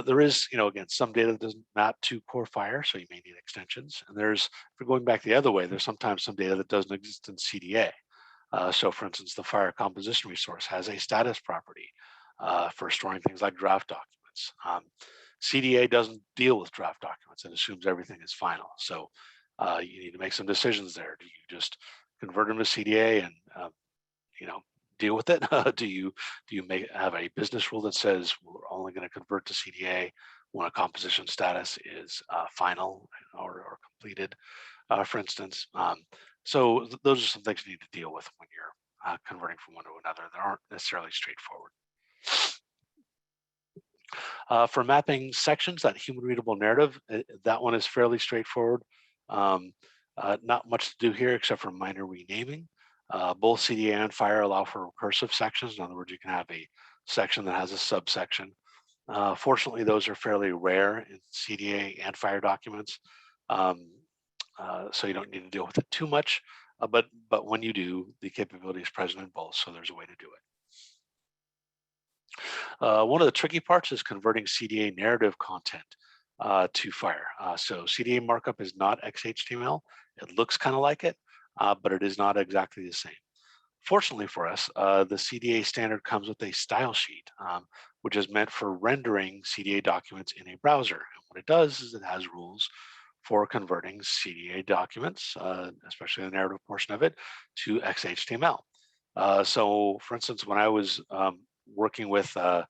There is, again, some data that doesn't map to core FHIR, so you may need extensions. And if we're going back the other way, there's sometimes some data that doesn't exist in CDA. So for instance, the FHIR composition resource has a status property for storing things like draft documents. CDA doesn't deal with draft documents. It assumes everything is final. So you need to make some decisions there. Do you just convert them to CDA and deal with it? do you have a business rule that says we're only going to convert to CDA when a composition status is final or completed, for instance? So those are some things you need to deal with when you're converting from one to another that aren't necessarily straightforward. For mapping sections, that human readable narrative, that one is fairly straightforward. Not much to do here except for minor renaming. Both CDA and FHIR allow for recursive sections. In other words, you can have a section that has a subsection. Fortunately, those are fairly rare in CDA and FHIR documents, so you don't need to deal with it too much. But when you do, the capability is present in both, so there's a way to do it. One of the tricky parts is converting CDA narrative content to FHIR. So CDA markup is not XHTML. It looks kind of like it, but it is not exactly the same. Fortunately for us, the CDA standard comes with a style sheet, which is meant for rendering CDA documents in a browser. And what it does is it has rules for converting CDA documents, especially the narrative portion of it, to XHTML. So for instance, when I was working with some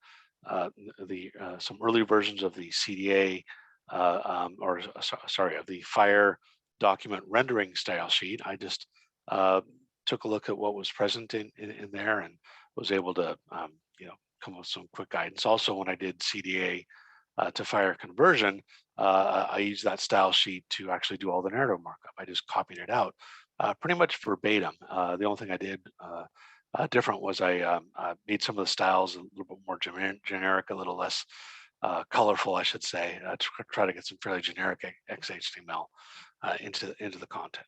early versions of the CDA, of the FHIR document rendering style sheet, I just took a look at what was present in there and was able to come up with some quick guidance. Also, when I did CDA to FHIR conversion, I used that style sheet to actually do all the narrative markup. I just copied it out pretty much verbatim. The only thing I did different was I made some of the styles a little bit more generic, a little less colorful, I should say, to try to get some fairly generic XHTML into the content.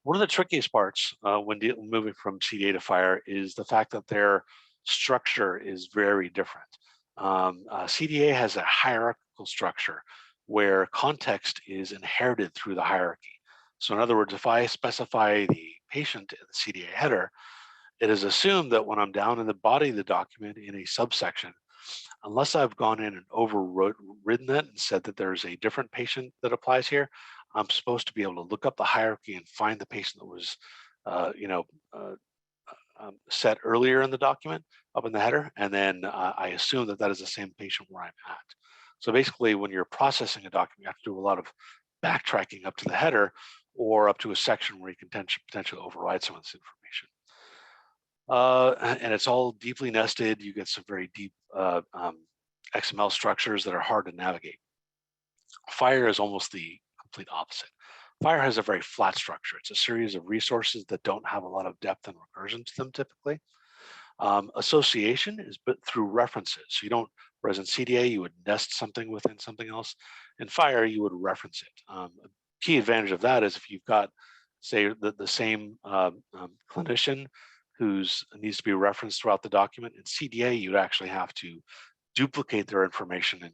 One of the trickiest parts when moving from CDA to FHIR is the fact that their structure is very different. CDA has a hierarchical structure where context is inherited through the hierarchy. So in other words, if I specify the patient in the CDA header, it is assumed that when I'm down in the body of the document in a subsection, unless I've gone in and overridden that and said that there's a different patient that applies here, I'm supposed to be able to look up the hierarchy and find the patient that was, set earlier in the document up in the header, and then I assume that that is the same patient where I'm at. So basically, when you're processing a document, you have to do a lot of backtracking up to the header or up to a section where you can potentially override some of this information. And it's all deeply nested. You get some very deep XML structures that are hard to navigate. FHIR is almost the complete opposite. FHIR has a very flat structure. It's a series of resources that don't have a lot of depth and recursion to them typically. Association is through references. So you don't, whereas in CDA, you would nest something within something else. In FHIR, you would reference it. A key advantage of that is if you've got, say, the same clinician who's needs to be referenced throughout the document, in CDA, you'd actually have to duplicate their information and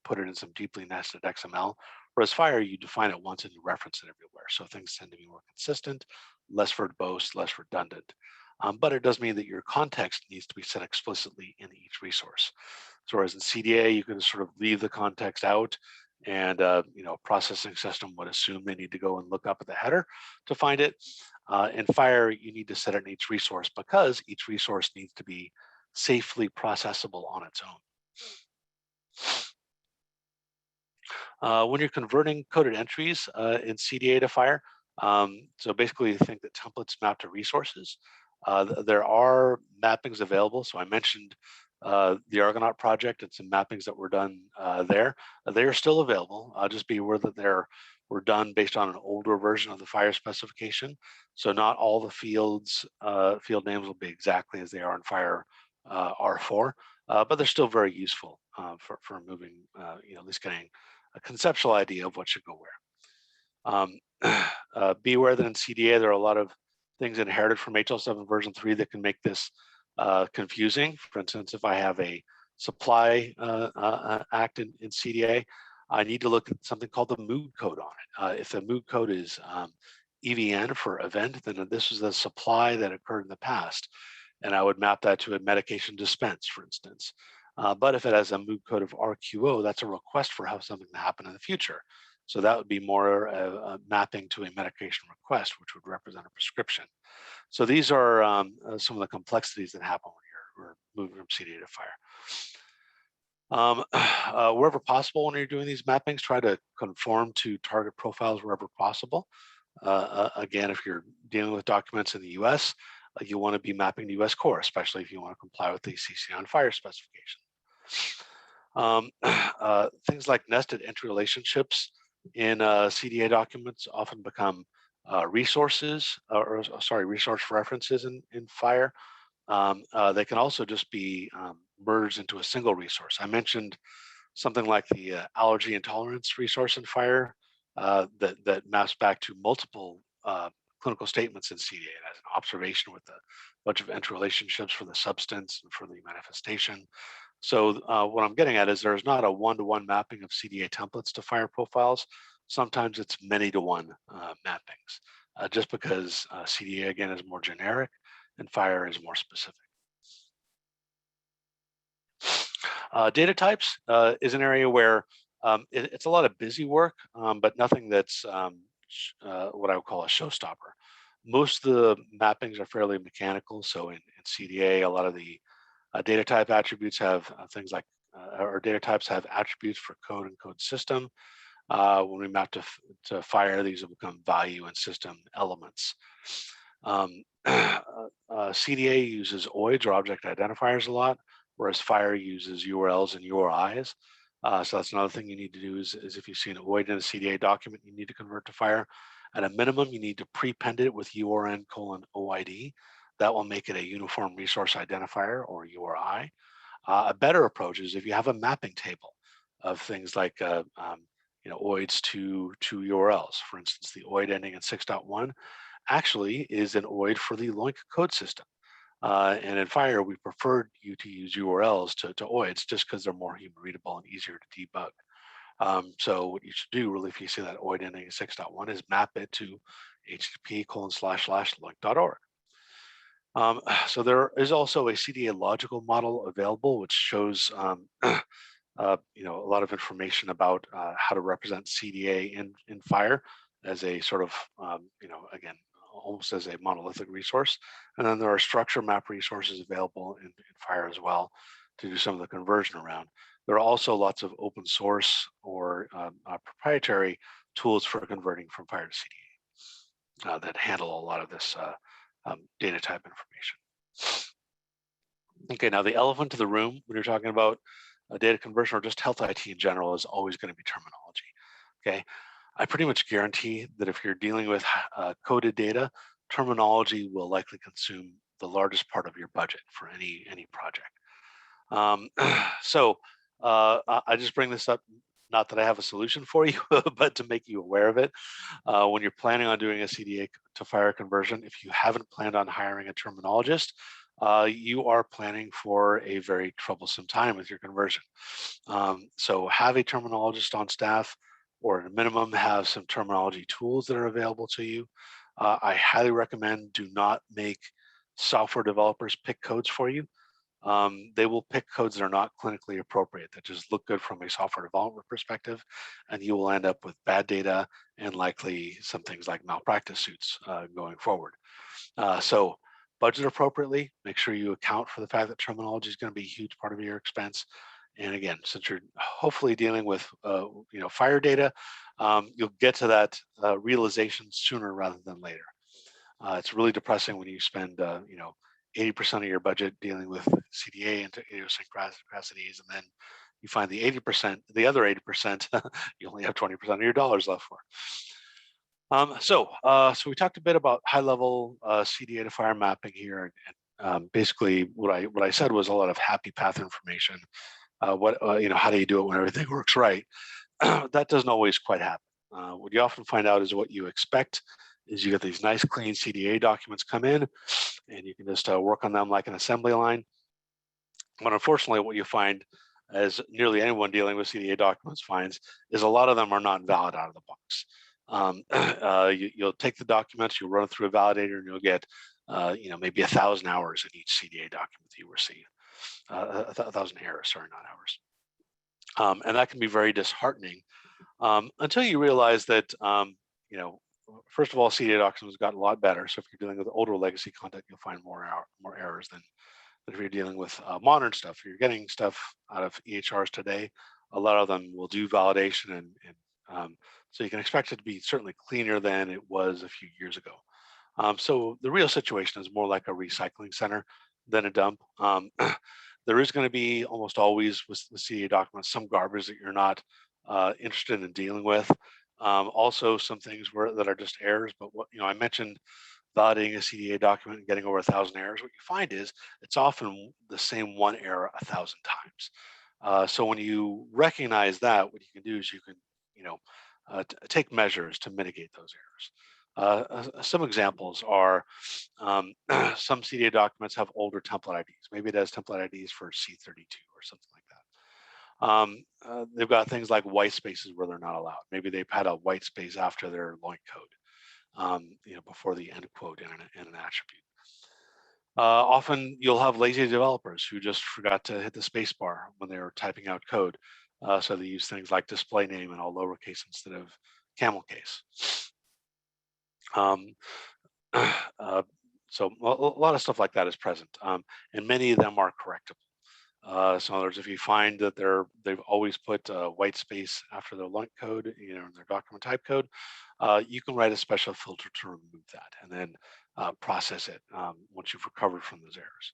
put it in some deeply nested XML. Whereas FHIR, you define it once and you reference it everywhere. So things tend to be more consistent, less verbose, less redundant. But it does mean that your context needs to be set explicitly in each resource. So whereas in CDA, you can sort of leave the context out and a processing system would assume they need to go and look up at the header to find it. In FHIR, you need to set it in each resource because each resource needs to be safely processable on its own. When you're converting coded entries in CDA to FHIR, so basically think that templates map to resources. There are mappings available. So I mentioned the Argonaut project and some mappings that were done there. They are still available. Just be aware that were done based on an older version of the FHIR specification. So not all the field names will be exactly as they are in FHIR R4, but they're still very useful for moving, at least getting a conceptual idea of what should go where. Be aware that in CDA, there are a lot of things inherited from HL7 version 3 that can make this confusing. For instance, if I have a supply act in CDA, I need to look at something called the mood code on it. If the mood code is EVN for event, then this is the supply that occurred in the past. And I would map that to a medication dispense, for instance. But if it has a mood code of RQO, that's a request for how something to happen in the future. So that would be more mapping to a medication request, which would represent a prescription. So these are some of the complexities that happen when you're moving from CDA to FHIR. Wherever possible, when you're doing these mappings, try to conform to target profiles wherever possible. Again, if you're dealing with documents in the US, you want to be mapping to US core, especially if you want to comply with the CC on FHIR specification. Things like nested entry relationships in CDA documents often become resource references in FHIR. They can also just be merged into a single resource. I mentioned something like the allergy intolerance resource in FHIR that maps back to multiple clinical statements in CDA. It has an observation with a bunch of entry relationships for the substance and for the manifestation. So what I'm getting at is there's not a one-to-one mapping of CDA templates to FHIR profiles. Sometimes it's many-to-one mappings, just because CDA, again, is more generic and FHIR is more specific. Data types is an area where it's a lot of busy work, but nothing that's what I would call a showstopper. Most of the mappings are fairly mechanical. So in CDA, a lot of the data type attributes have things like, or data types have attributes for code and code system. When we map to FHIR, these will become value and system elements. CDA uses OIDs or object identifiers a lot, whereas FHIR uses URLs and URIs. So that's another thing you need to do is if you see an OID in a CDA document, you need to convert to FHIR. At a minimum, you need to prepend it with URN:OID. That will make it a uniform resource identifier or URI. A better approach is if you have a mapping table of things like OIDs to URLs. For instance, the OID ending in 6.1 actually is an OID for the LOINC code system. And in FHIR, we preferred you to use URLs to OIDs just because they're more human readable and easier to debug. So what you should do really if you see that OID ending in 6.1 is map it to http://loinc.org. So there is also a CDA logical model available, which shows a lot of information about how to represent CDA in FHIR as a sort of, again, almost as a monolithic resource. And then there are structure map resources available in FHIR as well to do some of the conversion around. There are also lots of open source or proprietary tools for converting from FHIR to CDA that handle a lot of this data type information. Okay, now the elephant in the room when you're talking about data conversion or just health IT in general is always going to be terminology. Okay, I pretty much guarantee that if you're dealing with coded data, terminology will likely consume the largest part of your budget for any project. So I just bring this up, not that I have a solution for you, but to make you aware of it. When you're planning on doing a CDA to FHIR conversion, if you haven't planned on hiring a terminologist, you are planning for a very troublesome time with your conversion. So have a terminologist on staff, or at a minimum have some terminology tools that are available to you. I highly recommend do not make software developers pick codes for you. They will pick codes that are not clinically appropriate, that just look good from a software development perspective, and you will end up with bad data and likely some things like malpractice suits going forward. So budget appropriately, make sure you account for the fact that terminology is going to be a huge part of your expense, And again, since you're hopefully dealing with FHIR data, you'll get to that realization sooner rather than later. It's really depressing when you spend 80% of your budget dealing with CDA and idiosyncrasies, and then you find the other 80%, you only have 20% of your dollars left for. So we talked a bit about high-level CDA to FHIR mapping here, and basically what I said was a lot of happy path information. How do you do it when everything works right? That doesn't always quite happen. What you often find out is what you expect is you get these nice clean CDA documents come in, and you can just work on them like an assembly line. But unfortunately, what you find, as nearly anyone dealing with CDA documents finds, is a lot of them are not valid out of the box. You'll take the documents, you'll run it through a validator, and you'll get maybe 1,000 hours in each CDA document that you receive. 1,000 errors, sorry, not hours. And that can be very disheartening until you realize that, first of all, CDA documents got a lot better. So if you're dealing with older legacy content, you'll find more errors than if you're dealing with modern stuff. If you're getting stuff out of EHRs today, a lot of them will do validation, and so you can expect it to be certainly cleaner than it was a few years ago. So the real situation is more like a recycling center than a dump. There is going to be almost always with the CDA documents some garbage that you're not interested in dealing with. Also, some things that are just errors. But what I mentioned, validating a CDA document and getting over 1,000 errors. What you find is it's often the same one error 1,000 times. So when you recognize that, what you can do is you can take measures to mitigate those errors. Some examples are some CDA documents have older template IDs. Maybe it has template IDs for C-32 or something like that. They've got things like white spaces where they're not allowed. Maybe they've had a white space after their LOINC code, before the end quote in an attribute. Often you'll have lazy developers who just forgot to hit the space bar when they were typing out code. So they use things like display name in all lowercase instead of camel case. So a lot of stuff like that is present, and many of them are correctable. So in other words, if you find that they've always put white space after their LOINC code, in their document type code, you can write a special filter to remove that, and then process it once you've recovered from those errors.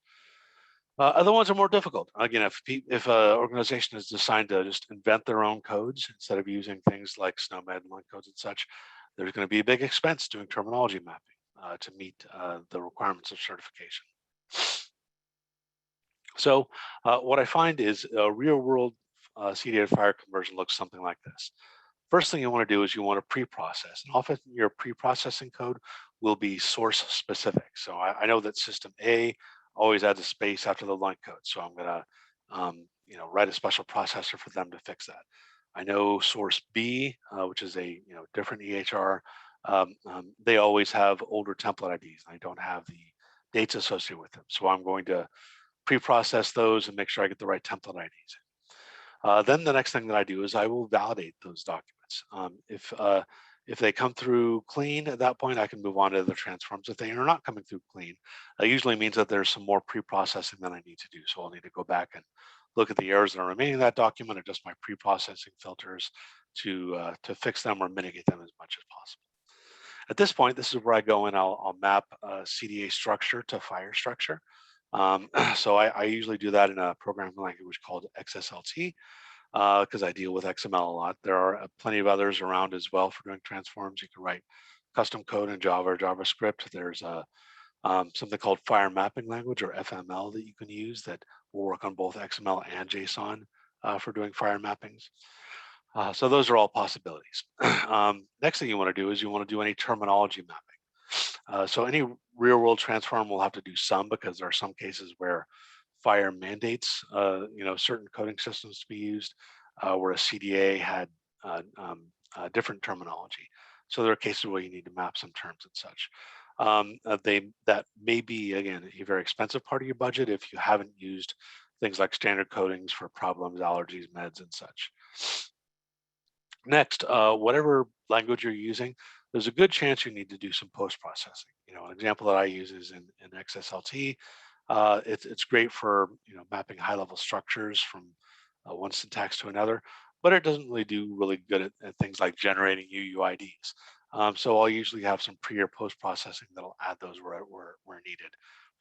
Other ones are more difficult. Again, if an organization is designed to just invent their own codes instead of using things like SNOMED and LOINC codes and such, there's going to be a big expense doing terminology mapping to meet the requirements of certification. So what I find is a real-world CDA to FHIR conversion looks something like this. First thing you want to do is you want to pre-process, and often your pre-processing code will be source specific. So I know that system A always adds a space after the LOINC code, so I'm going to write a special processor for them to fix that. I know source B, which is a different EHR, they always have older template IDs. I don't have the dates associated with them, so I'm going to pre-process those and make sure I get the right template IDs. Then the next thing that I do is I will validate those documents. If they come through clean, at that point I can move on to the transforms. If they are not coming through clean, it usually means that there's some more pre-processing that I need to do. So I'll need to go back and look at the errors that are remaining in that document, adjust my pre-processing filters to fix them or mitigate them as much as possible. At this point, this is where I go and I'll map CDA structure to FHIR structure. So I usually do that in a programming language called XSLT because I deal with XML a lot. There are plenty of others around as well for doing transforms. You can write custom code in Java or JavaScript. There's something called FHIR mapping language or FML that you can use that will work on both XML and JSON for doing FHIR mappings. So those are all possibilities. Next thing you want to do is you want to do any terminology mapping. So any real world transform will have to do some because there are some cases where FHIR mandates certain coding systems to be used, where a CDA had different terminology. So there are cases where you need to map some terms and such. That may be, again, a very expensive part of your budget if you haven't used things like standard codings for problems, allergies, meds, and such. Next, whatever language you're using, there's a good chance you need to do some post-processing. An example that I use is in XSLT. It's great for mapping high-level structures from one syntax to another, but it doesn't really do really good at things like generating UUIDs. So I'll usually have some pre or post processing that'll add those where needed,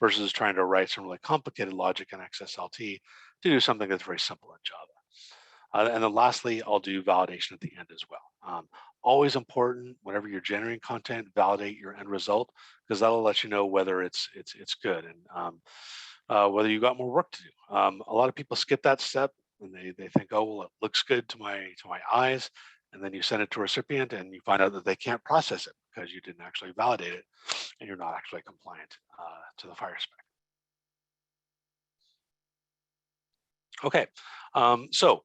versus trying to write some really complicated logic in XSLT to do something that's very simple in Java. And then lastly, I'll do validation at the end as well. Always important whenever you're generating content, validate your end result, because that'll let you know whether it's good and whether you got more work to do. A lot of people skip that step and they think, oh well, it looks good to my eyes, and then you send it to a recipient and you find out that they can't process it because you didn't actually validate it and you're not actually compliant to the FHIR spec. Okay, so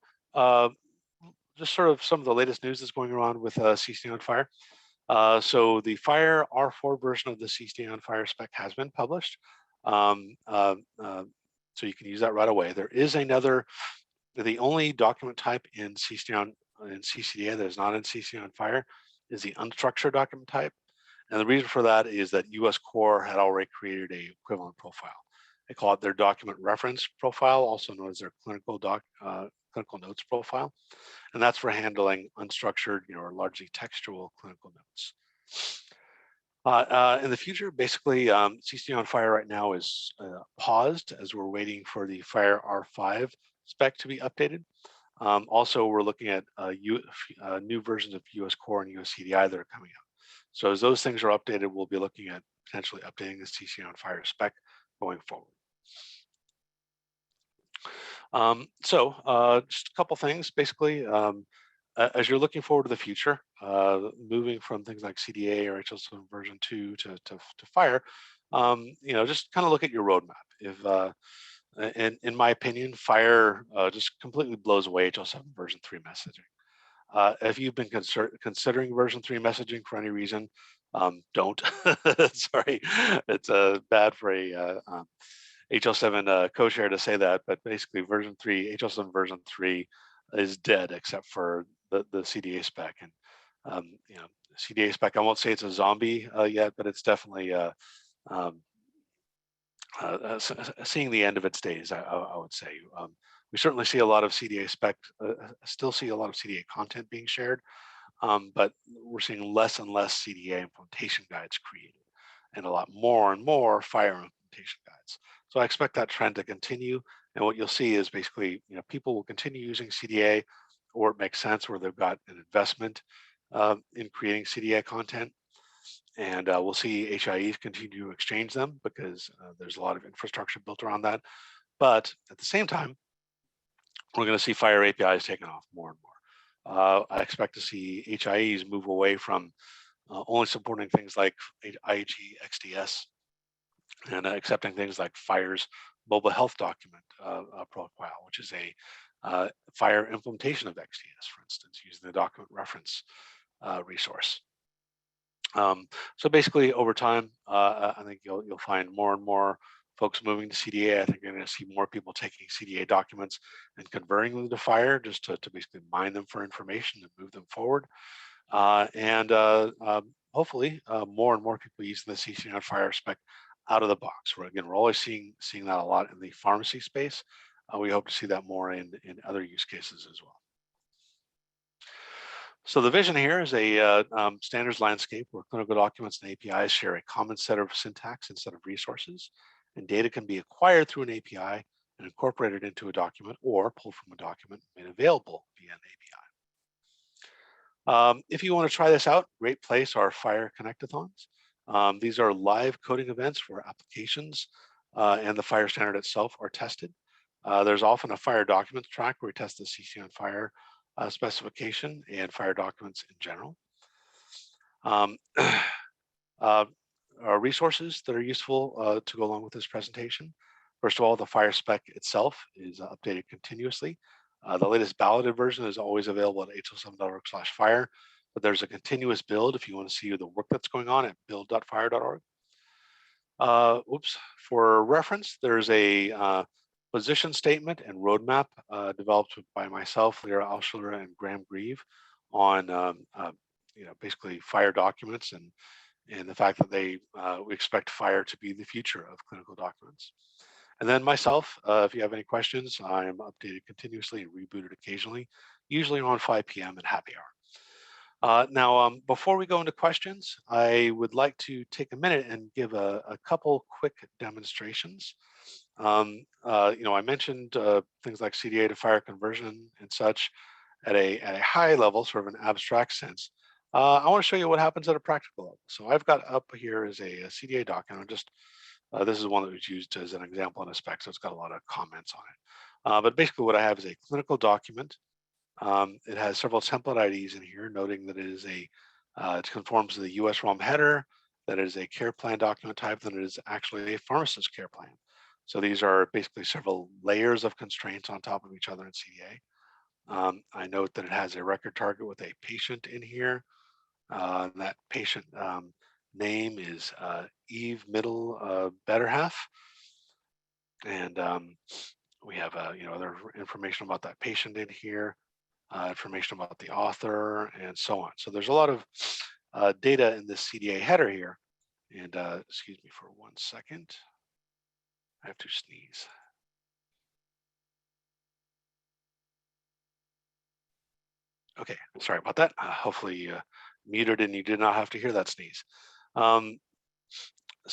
just sort of some of the latest news that's going around with C-CDA on FHIR. So the FHIR R4 version of the C-CDA on FHIR spec has been published. So you can use that right away. There is another, the only document type in C-CDA that is not in C-CDA on FHIR is the unstructured document type. And the reason for that is that US Core had already created a equivalent profile. They call it their document reference profile, also known as their clinical notes profile. And that's for handling unstructured, or largely textual clinical notes. In the future, basically, C-CDA on FHIR right now is paused as we're waiting for the FHIR R5 spec to be updated. Also, we're looking at new versions of US Core and US C-CDA that are coming out. So as those things are updated, we'll be looking at potentially updating the C-CDA on FHIR spec going forward. Just a couple things, basically, as you're looking forward to the future, moving from things like CDA or HL7 version 2 to FHIR, just kind of look at your roadmap. If in my opinion, FHIR just completely blows away HL7 version 3 messaging. If you've been considering version 3 messaging for any reason, don't. Sorry, it's bad for a HL7 co-share to say that, but basically version 3, HL7 version 3 is dead except for the CDA spec. And CDA spec, I won't say it's a zombie yet, but it's definitely seeing the end of its days, I would say. We certainly see a lot of CDA spec, still see a lot of CDA content being shared, but we're seeing less and less CDA implementation guides created, and a lot more and more FHIR implementation guides. So I expect that trend to continue. And what you'll see is basically, people will continue using CDA, or it makes sense where they've got an investment in creating CDA content. And we'll see HIEs continue to exchange them because there's a lot of infrastructure built around that. But at the same time, we're going to see FHIR APIs taken off more and more. I expect to see HIEs move away from only supporting things like IHE XDS and accepting things like FHIR's mobile health document profile, which is a FHIR implementation of XDS, for instance, using the document reference resource. So basically, over time, I think you'll find more and more folks moving to CDA. I think you're going to see more people taking CDA documents and converting them to FHIR just to basically mine them for information and move them forward. Hopefully, more and more people using the C-CDA on FHIR spec out of the box. We're always seeing that a lot in the pharmacy space. We hope to see that more in other use cases as well. So the vision here is a standards landscape where clinical documents and APIs share a common set of syntax and set of resources, and data can be acquired through an API and incorporated into a document, or pulled from a document and made available via an API. If you want to try this out, great place are FHIR Connectathons. These are live coding events where applications and the FHIR standard itself are tested. There's often a FHIR documents track where we test the C-CDA on FHIR specification and FHIR documents in general. Resources that are useful to go along with this presentation. First of all, the FHIR spec itself is updated continuously. The latest validated version is always available at hl7.org/FHIR, but there's a continuous build if you want to see the work that's going on at build.phir.org. For reference, there's a position statement and roadmap developed by myself, Lyra Alschuler, and Graham Grieve on basically FHIR documents and the fact that we expect FHIR to be the future of clinical documents. And then myself, if you have any questions, I'm updated continuously and rebooted occasionally, usually around 5 p.m. at happy hour. Now, before we go into questions, I would like to take a minute and give a couple quick demonstrations. I mentioned things like CDA to FHIR conversion and such at a high level, sort of an abstract sense. I want to show you what happens at a practical level. So I've got up here is a CDA doc, and this is one that was used as an example in a spec, so it's got a lot of comments on it. But basically what I have is a clinical document. It has several template IDs in here, noting that it conforms to the US ROM header, that it is a care plan document type, that it is actually a pharmacist care plan. So these are basically several layers of constraints on top of each other in CDA. I note that it has a record target with a patient in here. That patient name is Eve Middle Better Half. And we have other information about that patient in here. Information about the author and so on. So there's a lot of data in this CDA header here. And excuse me for 1 second. I have to sneeze. Okay, sorry about that. Hopefully muted and you did not have to hear that sneeze. So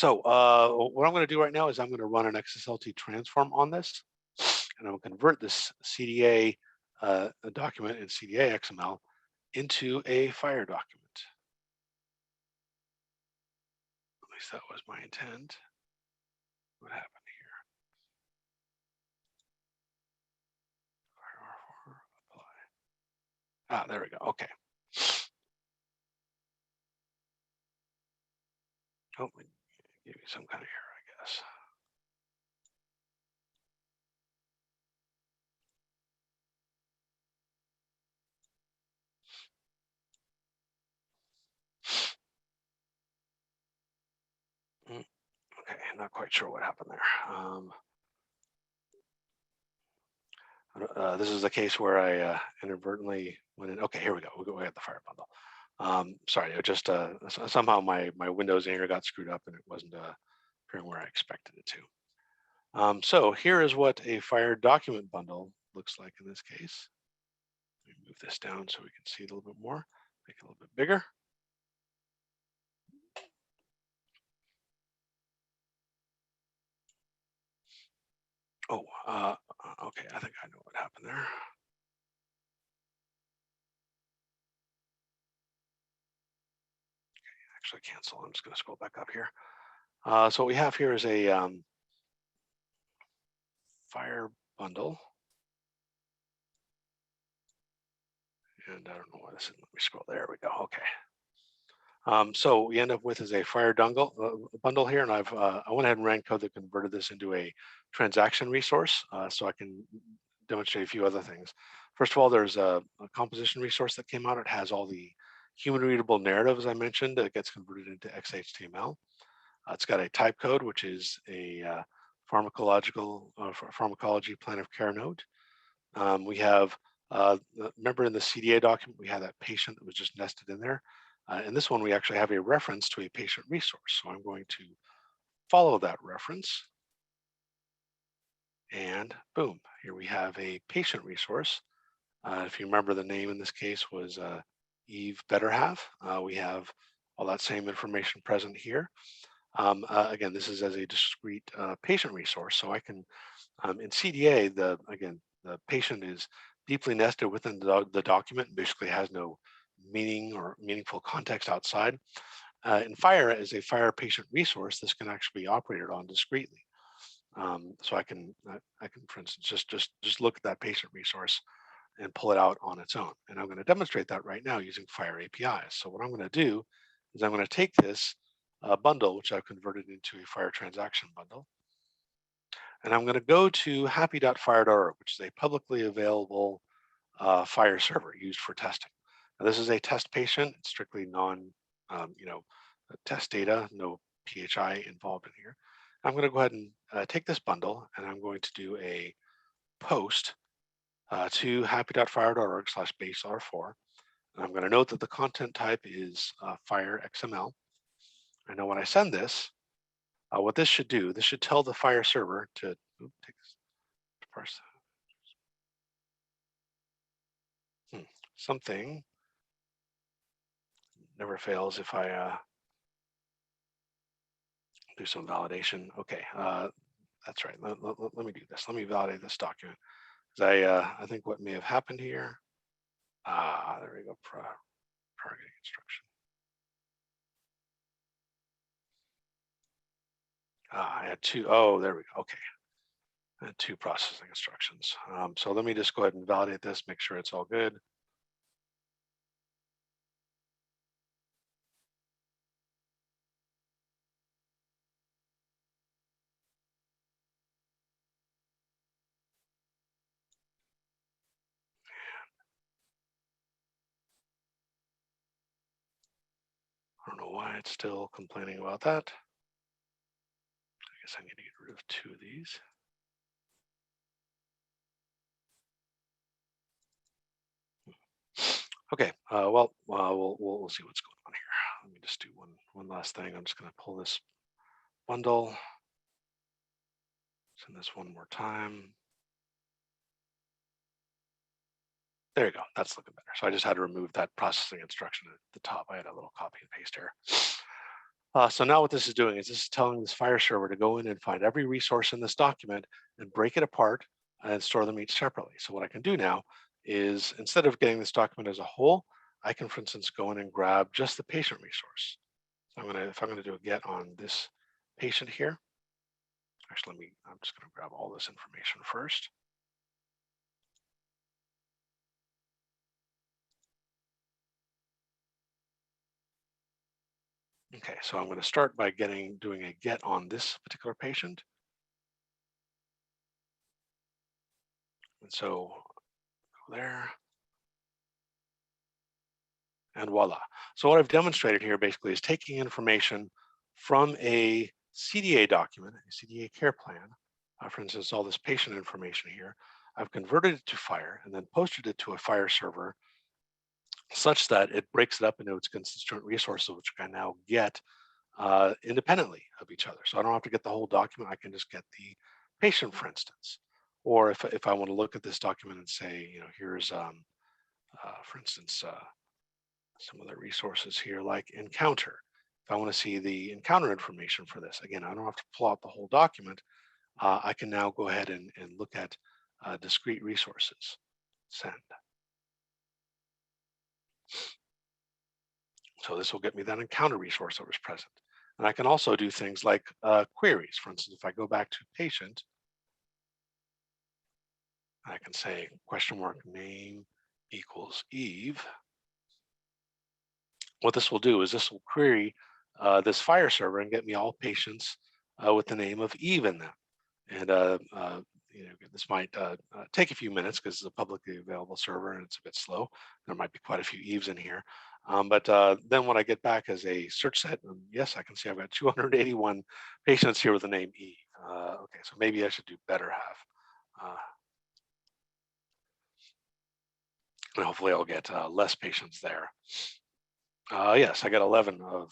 what I'm going to do right now is I'm going to run an XSLT transform on this, and I'm going to convert this CDA document in CDA XML into a FHIR document. At least that was my intent. What happened here? Apply. There we go. Okay. Oh, give me some kind of error, I guess. Okay, not quite sure what happened there. This is a case where I inadvertently went in. Okay, here we go. We got the FHIR bundle. Sorry, it just somehow my Windows error got screwed up and it wasn't appearing where I expected it to. So here is what a FHIR document bundle looks like in this case. Let me move this down so we can see it a little bit more, make it a little bit bigger. Oh, okay, I think I know what happened there. Actually cancel. I'm just going to scroll back up here. So what we have here is a FHIR bundle. And I don't know why this isn't. Let me scroll. There we go. Okay. So we end up with is a FHIR bundle here, and I went ahead and ran code that converted this into a transaction resource, so I can demonstrate a few other things. First of all, there's a composition resource that came out. It has all the human readable narrative, as I mentioned, that gets converted into XHTML. It's got a type code, which is a pharmacology plan of care node. We have, remember in the CDA document, we had that patient that was just nested in there. In this one, we actually have a reference to a patient resource. So I'm going to follow that reference. And boom, here we have a patient resource. If you remember, the name in this case was Eve Better Half. We have all that same information present here. Again, this is as a discrete patient resource. So I can, in CDA, the patient is deeply nested within the document and basically has no meaning or meaningful context outside. In FHIR, as a FHIR patient resource, this can actually be operated on discretely. So I can, for instance, just look at that patient resource and pull it out on its own. And I'm going to demonstrate that right now using FHIR APIs. So what I'm going to do is I'm going to take this bundle, which I've converted into a FHIR transaction bundle, and I'm going to go to happy.phir.org, which is a publicly available FHIR server used for testing. Now, this is a test patient. It's strictly test data, no PHI involved in here. I'm going to go ahead and take this bundle, and I'm going to do a post to happy.phir.org/base-r4. And I'm going to note that the content type is FHIR XML. I know when I send this, What this should do, this should tell the FHIR server to parse something. Never fails if I do some validation. Okay, that's right. Let me do this. Let me validate this document. I think what may have happened here. There we go. Targeting instruction. I had two. Oh, there we go. Okay. I had two processing instructions. So let me just go ahead and validate this, make sure it's all good. I don't know why it's still complaining about that. I guess I need to get rid of two of these. Okay, well, we'll see what's going on here. Let me just do one last thing. I'm just going to pull this bundle, send this one more time. There you go. That's looking better. So I just had to remove that processing instruction at the top. I had a little copy and paste error. So now what this is doing is this is telling this FHIR server to go in and find every resource in this document and break it apart and store them each separately. So what I can do now is, instead of getting this document as a whole, I can, for instance, go in and grab just the patient resource. So if I'm gonna do a get on this patient here, actually, I'm just gonna grab all this information first. Okay, so I'm going to start by doing a get on this particular patient. And so go there. And voila. So what I've demonstrated here basically is taking information from a CDA document, a CDA care plan. For instance, all this patient information here. I've converted it to FHIR and then posted it to a FHIR server such that it breaks it up into its constituent resources, which I now get independently of each other. So I don't have to get the whole document. I can just get the patient, for instance. Or if I want to look at this document and say, here's, for instance, some of the resources here like encounter. If I want to see the encounter information for this, again, I don't have to pull out the whole document. I can now go ahead and look at discrete resources. Send. So this will get me that encounter resource that was present. And I can also do things like queries. For instance, if I go back to patient, I can say !name equals Eve. What this will do is this will query this FHIR server and get me all patients with the name of Eve in them. And this might take a few minutes because it's a publicly available server and it's a bit slow. There might be quite a few Eves in here. But then when I get back as a search set, yes, I can see I've got 281 patients here with the name Eve. Okay, so maybe I should do better half. And hopefully I'll get less patients there. Yes, I got 11 of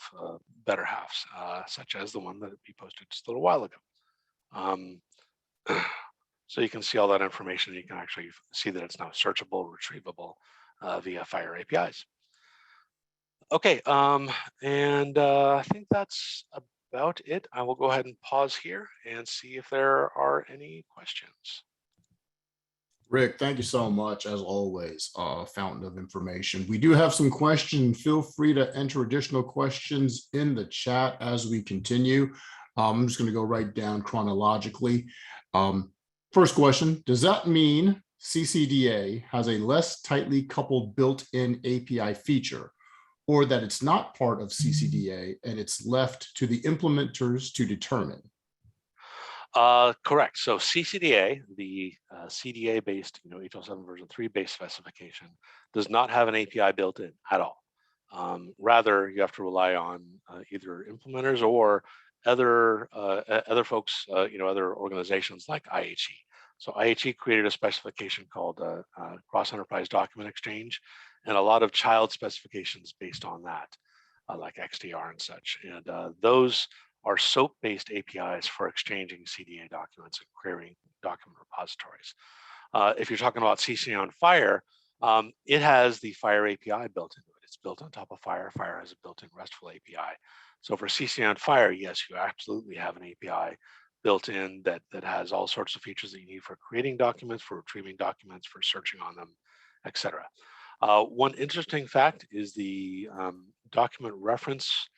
better halves, such as the one that we posted just a little while ago. So you can see all that information. You can actually see that it's now searchable, retrievable via FHIR APIs. Okay, and I think that's about it. I will go ahead and pause here and see if there are any questions. Rick, thank you so much, as always, fountain of information. We do have some questions. Feel free to enter additional questions in the chat as we continue. I'm just going to go right down chronologically. First question, does that mean C-CDA has a less tightly coupled built-in API feature, or that it's not part of C-CDA and it's left to the implementers to determine? Correct. So C-CDA, the CDA-based, HL7 version 3 based specification, does not have an API built in at all. Rather, you have to rely on either implementers or other folks, other organizations like IHE. So IHE created a specification called Cross Enterprise Document Exchange, and a lot of child specifications based on that, like XDR and such. And those are SOAP-based APIs for exchanging CDA documents and querying document repositories. If you're talking about C-CDA on FHIR, it has the FHIR API built into it. It's built on top of FHIR. FHIR has a built-in RESTful API. So for C-CDA on FHIR, yes, you absolutely have an API built in that has all sorts of features that you need for creating documents, for retrieving documents, for searching on them, etc. One interesting fact is the document reference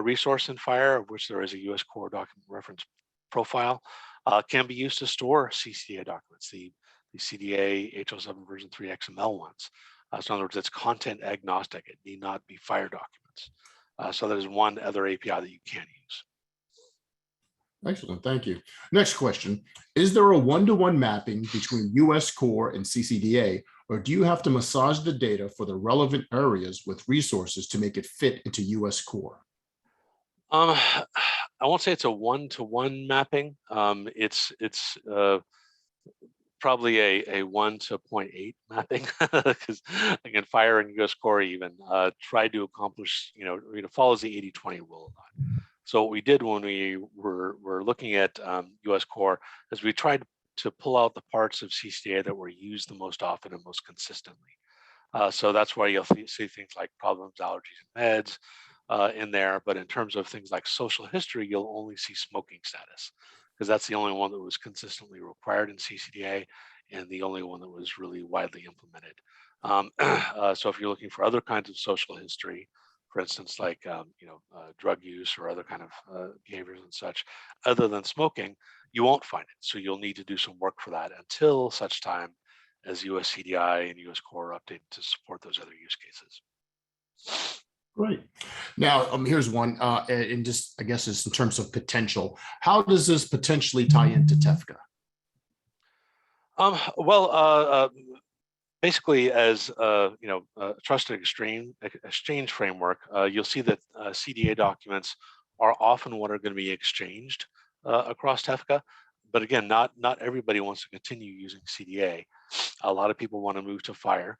resource in FHIR, of which there is a US core document reference profile, can be used to store C-CDA documents, the CDA HL7 version 3 XML ones. So in other words, it's content agnostic. It need not be FHIR documents. So there's one other API that you can use. Excellent, thank you. Next question, is there a one-to-one mapping between US core and C-CDA, or do you have to massage the data for the relevant areas with resources to make it fit into US core? I won't say it's a one-to-one mapping. It's probably a 1 to 0.8 mapping, because again, FHIR and US core even tried to accomplish, follows the 80-20 rule a lot. So what we did when we were looking at US core is we tried to pull out the parts of C-CDA that were used the most often and most consistently. So that's why you'll see things like problems, allergies, and meds in there. But in terms of things like social history, you'll only see smoking status, because that's the only one that was consistently required in C-CDA and the only one that was really widely implemented. So if you're looking for other kinds of social history, for instance, like drug use or other kind of behaviors and such, other than smoking, you won't find it. So you'll need to do some work for that until such time as US CDI and US core are updated to support those other use cases. Great. Now, here's one, and just, I guess it's in terms of potential. How does this potentially tie into TEFCA? Basically, as a trusted exchange framework, you'll see that CDA documents are often what are going to be exchanged across TEFCA. But again, not everybody wants to continue using CDA. A lot of people want to move to FHIR,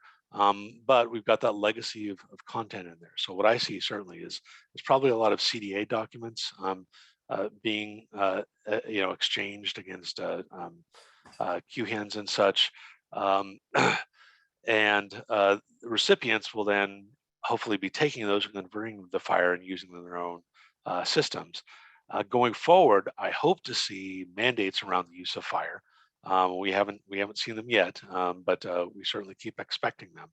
but we've got that legacy of content in there. So what I see certainly is there's probably a lot of CDA documents being exchanged against QHINs and such. And the recipients will then hopefully be taking those and converting them to FHIR and using them in their own systems. Going forward, I hope to see mandates around the use of FHIR. We haven't seen them yet, but we certainly keep expecting them.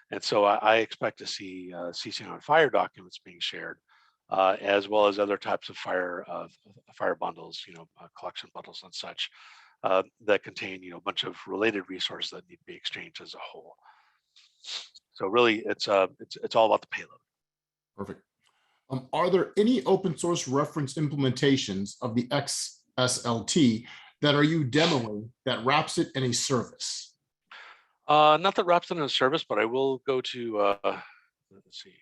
And so I expect to see C-CDA on FHIR documents being shared, as well as other types of FHIR bundles, collection bundles and such, that contain a bunch of related resources that need to be exchanged as a whole. So really, it's all about the payload. Perfect. Are there any open source reference implementations of the XSLT that are you demoing that wraps it in a service? Not that wraps it in a service, but I will go to let's see,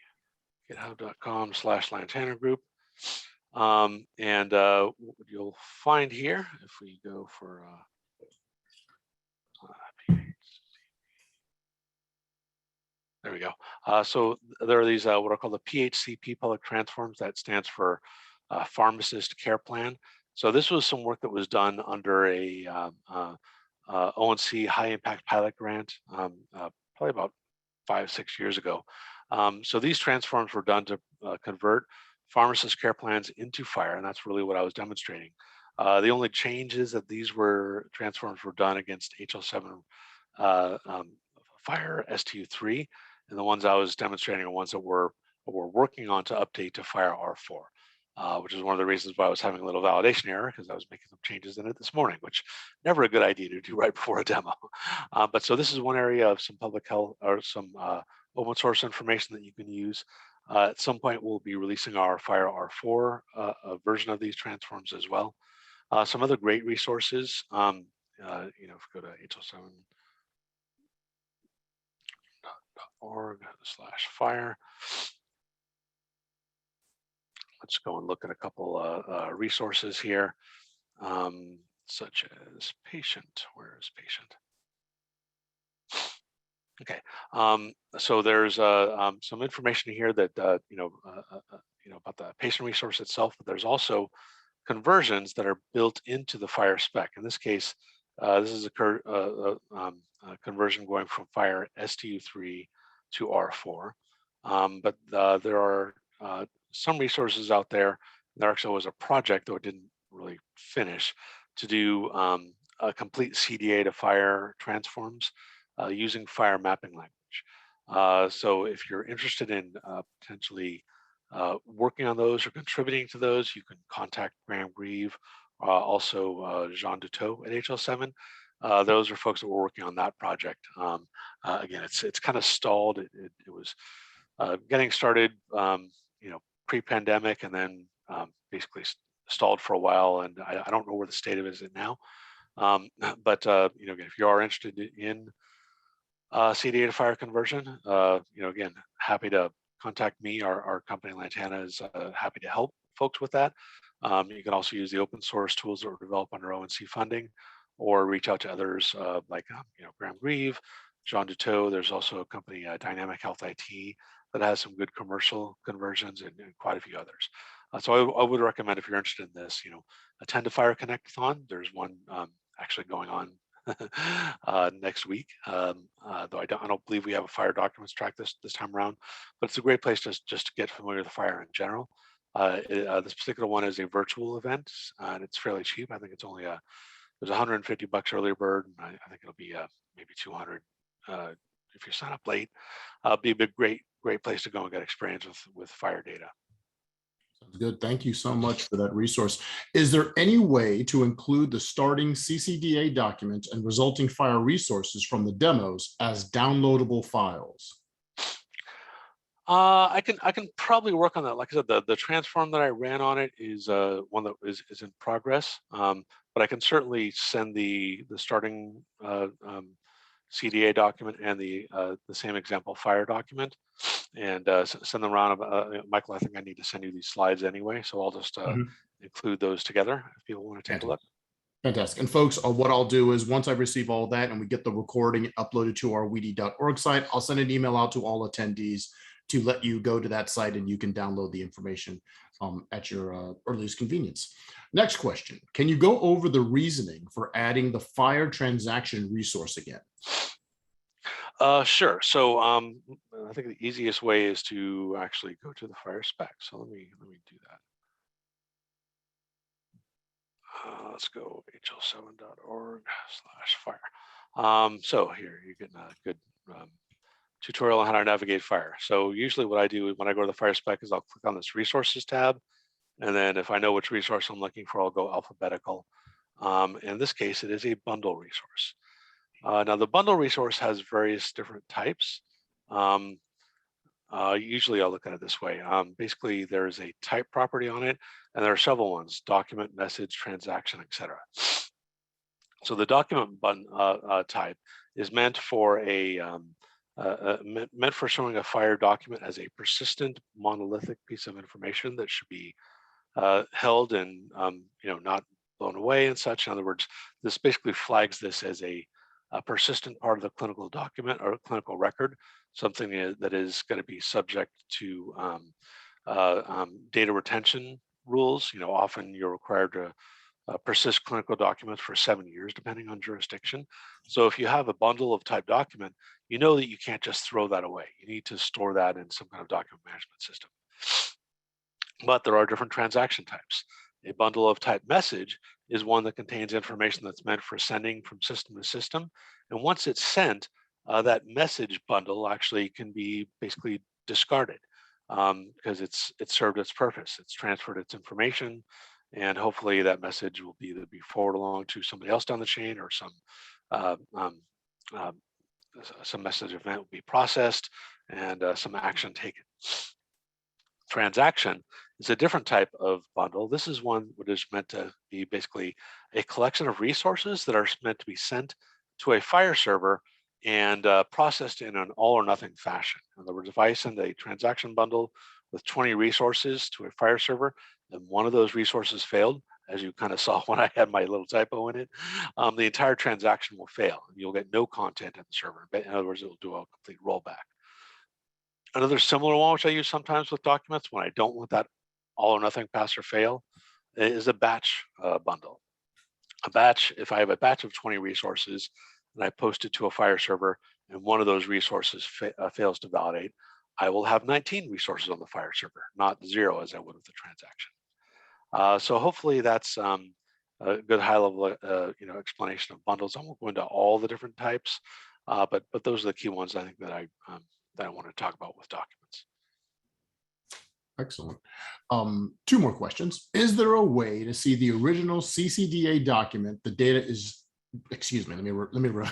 github.com/Lantana Group, and what you'll find here, if we go for there we go. So there are these what are called the PHCP public transforms. That stands for Pharmacist Care Plan. So this was some work that was done under a ONC high impact pilot grant, probably about 5-6 years ago. So these transforms were done to convert pharmacist care plans into FHIR, and that's really what I was demonstrating. The only changes that these transforms were done against HL7 FHIR STU3, and the ones I was demonstrating are ones that we're working on to update to FHIR R4, which is one of the reasons why I was having a little validation error, because I was making some changes in it this morning, which never a good idea to do right before a demo. But so this is one area of some public health or some open source information that you can use. At some point, we'll be releasing our FHIR R4 version of these transforms as well. Some other great resources, if you go to hl7.org/FHIR. Let's go and look at a couple resources here, such as patient. Where is patient? Okay, so there's some information here that about the patient resource itself, but there's also conversions that are built into the FHIR spec. In this case, this is a conversion going from FHIR STU3 to R4. But there are some resources out there. There actually was a project, though it didn't really finish, to do a complete CDA to FHIR transforms using FHIR mapping language. So if you're interested in potentially working on those or contributing to those, you can contact Graham Grieve, also Jean Duteau at HL7. Those are folks that were working on that project. Again, it's kind of stalled. It was getting started, pre-pandemic, and then basically stalled for a while. And I don't know where the state of it is now. But again, if you are interested in CDA to FHIR conversion, again, happy to contact me. Our company Lantana is happy to help folks with that. You can also use the open source tools that were developed under ONC funding, or reach out to others like Graham Grieve, Jean Duteau. There's also a company, Dynamic Health IT, that has some good commercial conversions, and quite a few others. So I would recommend, if you're interested in this, attend a FHIR Connect-a-thon. There's one actually going on next week. Though I don't believe we have a FHIR documents track this time around, but it's a great place just to get familiar with FHIR in general. This particular one is a virtual event, and it's fairly cheap. I think it's only there's $150 early bird, and I think it'll be maybe 200 if you sign up late. Be a great place to go and get experience with FHIR data. Sounds good. Thank you so much for that resource. Is there any way to include the starting C-CDA document and resulting FHIR resources from the demos as downloadable files? I can probably work on that. Like I said, the transform that I ran on it is one that is in progress. But I can certainly send the starting CDA document and the same example FHIR document, and send them around. Michael, I think I need to send you these slides anyway, so I'll just include those together if people want to take a look. Fantastic. And folks, what I'll do is, once I receive all that and we get the recording uploaded to our weedy.org site, I'll send an email out to all attendees to let you go to that site, and you can download the information at your earliest convenience. Next question. Can you go over the reasoning for adding the FHIR transaction resource again? Sure. So I think the easiest way is to actually go to the FHIR spec. So let me do that. Let's go hl7.org/FHIR. So here you're getting a good tutorial on how to navigate FHIR. So usually what I do when I go to the FHIR spec is I'll click on this resources tab, and then if I know which resource I'm looking for, I'll go alphabetical. In this case, it is a bundle resource. Now the bundle resource has various different types. Usually I'll look at it this way. Basically, there is a type property on it, and there are several ones: document, message, transaction, etc. So the document type is meant for meant for showing a FHIR document as a persistent monolithic piece of information that should be held and not blown away and such. In other words, this basically flags this as a persistent part of the clinical document or clinical record, something that is going to be subject to data retention rules. Often you're required to persist clinical documents for 7 years, depending on jurisdiction. So if you have a bundle of type document, you know that you can't just throw that away. You need to store that in some kind of document management system. But there are different transaction types. A bundle of type message is one that contains information that's meant for sending from system to system. And once it's sent, that message bundle actually can be basically discarded because it's served its purpose. It's transferred its information, and hopefully that message will either be forwarded along to somebody else down the chain, or some message event will be processed and some action taken. Transaction is a different type of bundle. This is one that is meant to be basically a collection of resources that are meant to be sent to a FHIR server and processed in an all or nothing fashion. In other words, if I send a transaction bundle with 20 resources to a FHIR server, and one of those resources failed, as you kind of saw when I had my little typo in it, the entire transaction will fail. You'll get no content in the server. In other words, it will do a complete rollback. Another similar one, which I use sometimes with documents when I don't want that all or nothing, pass or fail, is a batch bundle. A batch, if I have a batch of 20 resources and I post it to a FHIR server and one of those resources fails to validate, I will have 19 resources on the FHIR server, not 0 as I would with the transaction. So hopefully that's a good high-level explanation of bundles. I won't go into all the different types, but those are the key ones I think that I want to talk about with documents. Excellent. Two more questions. Is there a way to see the original C-CDA document? The data is, excuse me, let me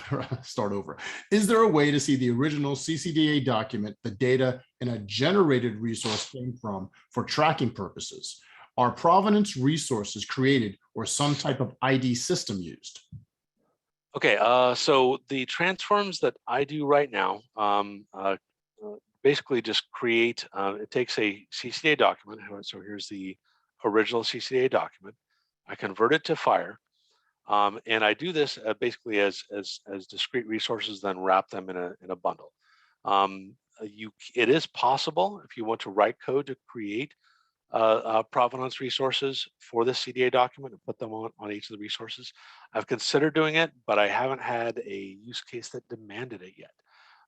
start over. Is there a way to see the original C-CDA document, the data in a generated resource came from for tracking purposes? Are provenance resources created or some type of ID system used? Okay, so the transforms that I do right now basically just create, it takes a C-CDA document. So here's the original C-CDA document. I convert it to FHIR, and I do this basically as discrete resources, then wrap them in a bundle. It is possible if you want to write code to create provenance resources for the CDA document and put them on each of the resources. I've considered doing it, but I haven't had a use case that demanded it yet.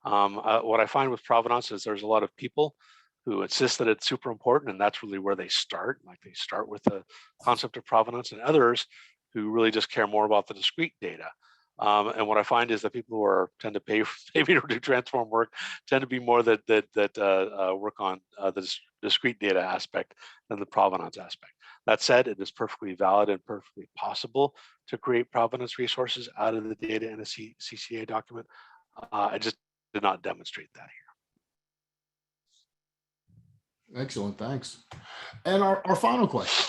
What I find with provenance is there's a lot of people who insist that it's super important, and that's really where they start. Like they start with the concept of provenance, and others who really just care more about the discrete data. And what I find is that people who tend to pay me to do transform work tend to be more that work on the discrete data aspect than the provenance aspect. That said, it is perfectly valid and perfectly possible to create provenance resources out of the data in a C-CDA document. I just did not demonstrate that here. Excellent, thanks. And our final question.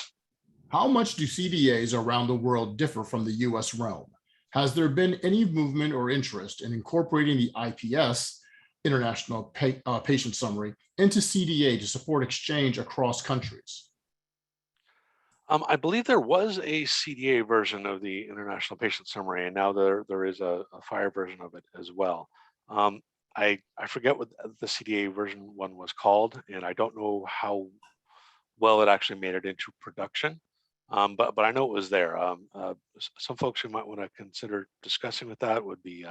How much do CDAs around the world differ from the US realm? Has there been any movement or interest in incorporating the IPS, International Patient Summary, into CDA to support exchange across countries? I believe there was a CDA version of the International Patient Summary, and now there is a FHIR version of it as well. I forget what the CDA version one was called, and I don't know how well it actually made it into production. But I know it was there. Some folks who might want to consider discussing with that would be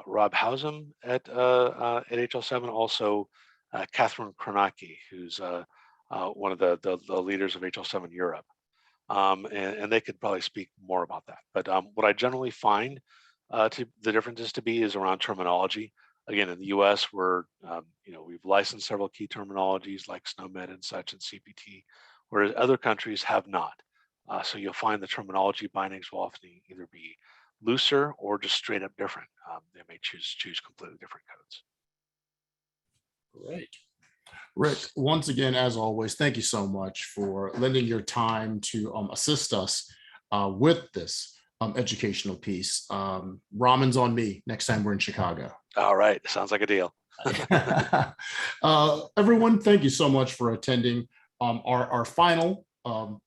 Rob Hausum at HL7, also Catherine Kronacki, who's one of the leaders of HL7 Europe. And they could probably speak more about that. But what I generally find the differences to be is around terminology. Again, in the US, we've licensed several key terminologies like SNOMED and such and CPT, whereas other countries have not. So you'll find the terminology bindings will often either be looser or just straight up different. They may choose completely different codes. Great. Rick, once again, as always, thank you so much for lending your time to assist us with this educational piece. Ramen's on me next time we're in Chicago. All right, sounds like a deal. Everyone, thank you so much for attending our final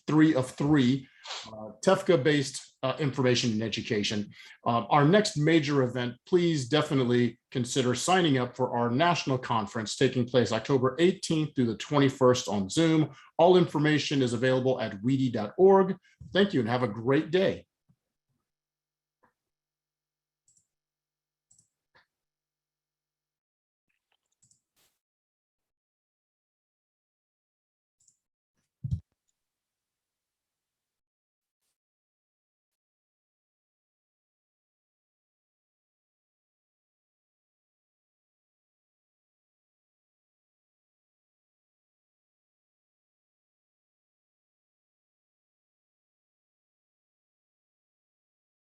3 of 3 TEFCA-based information and education. Our next major event, please definitely consider signing up for our national conference taking place October 18th through the 21st on Zoom. All information is available at weedy.org. Thank you and have a great day.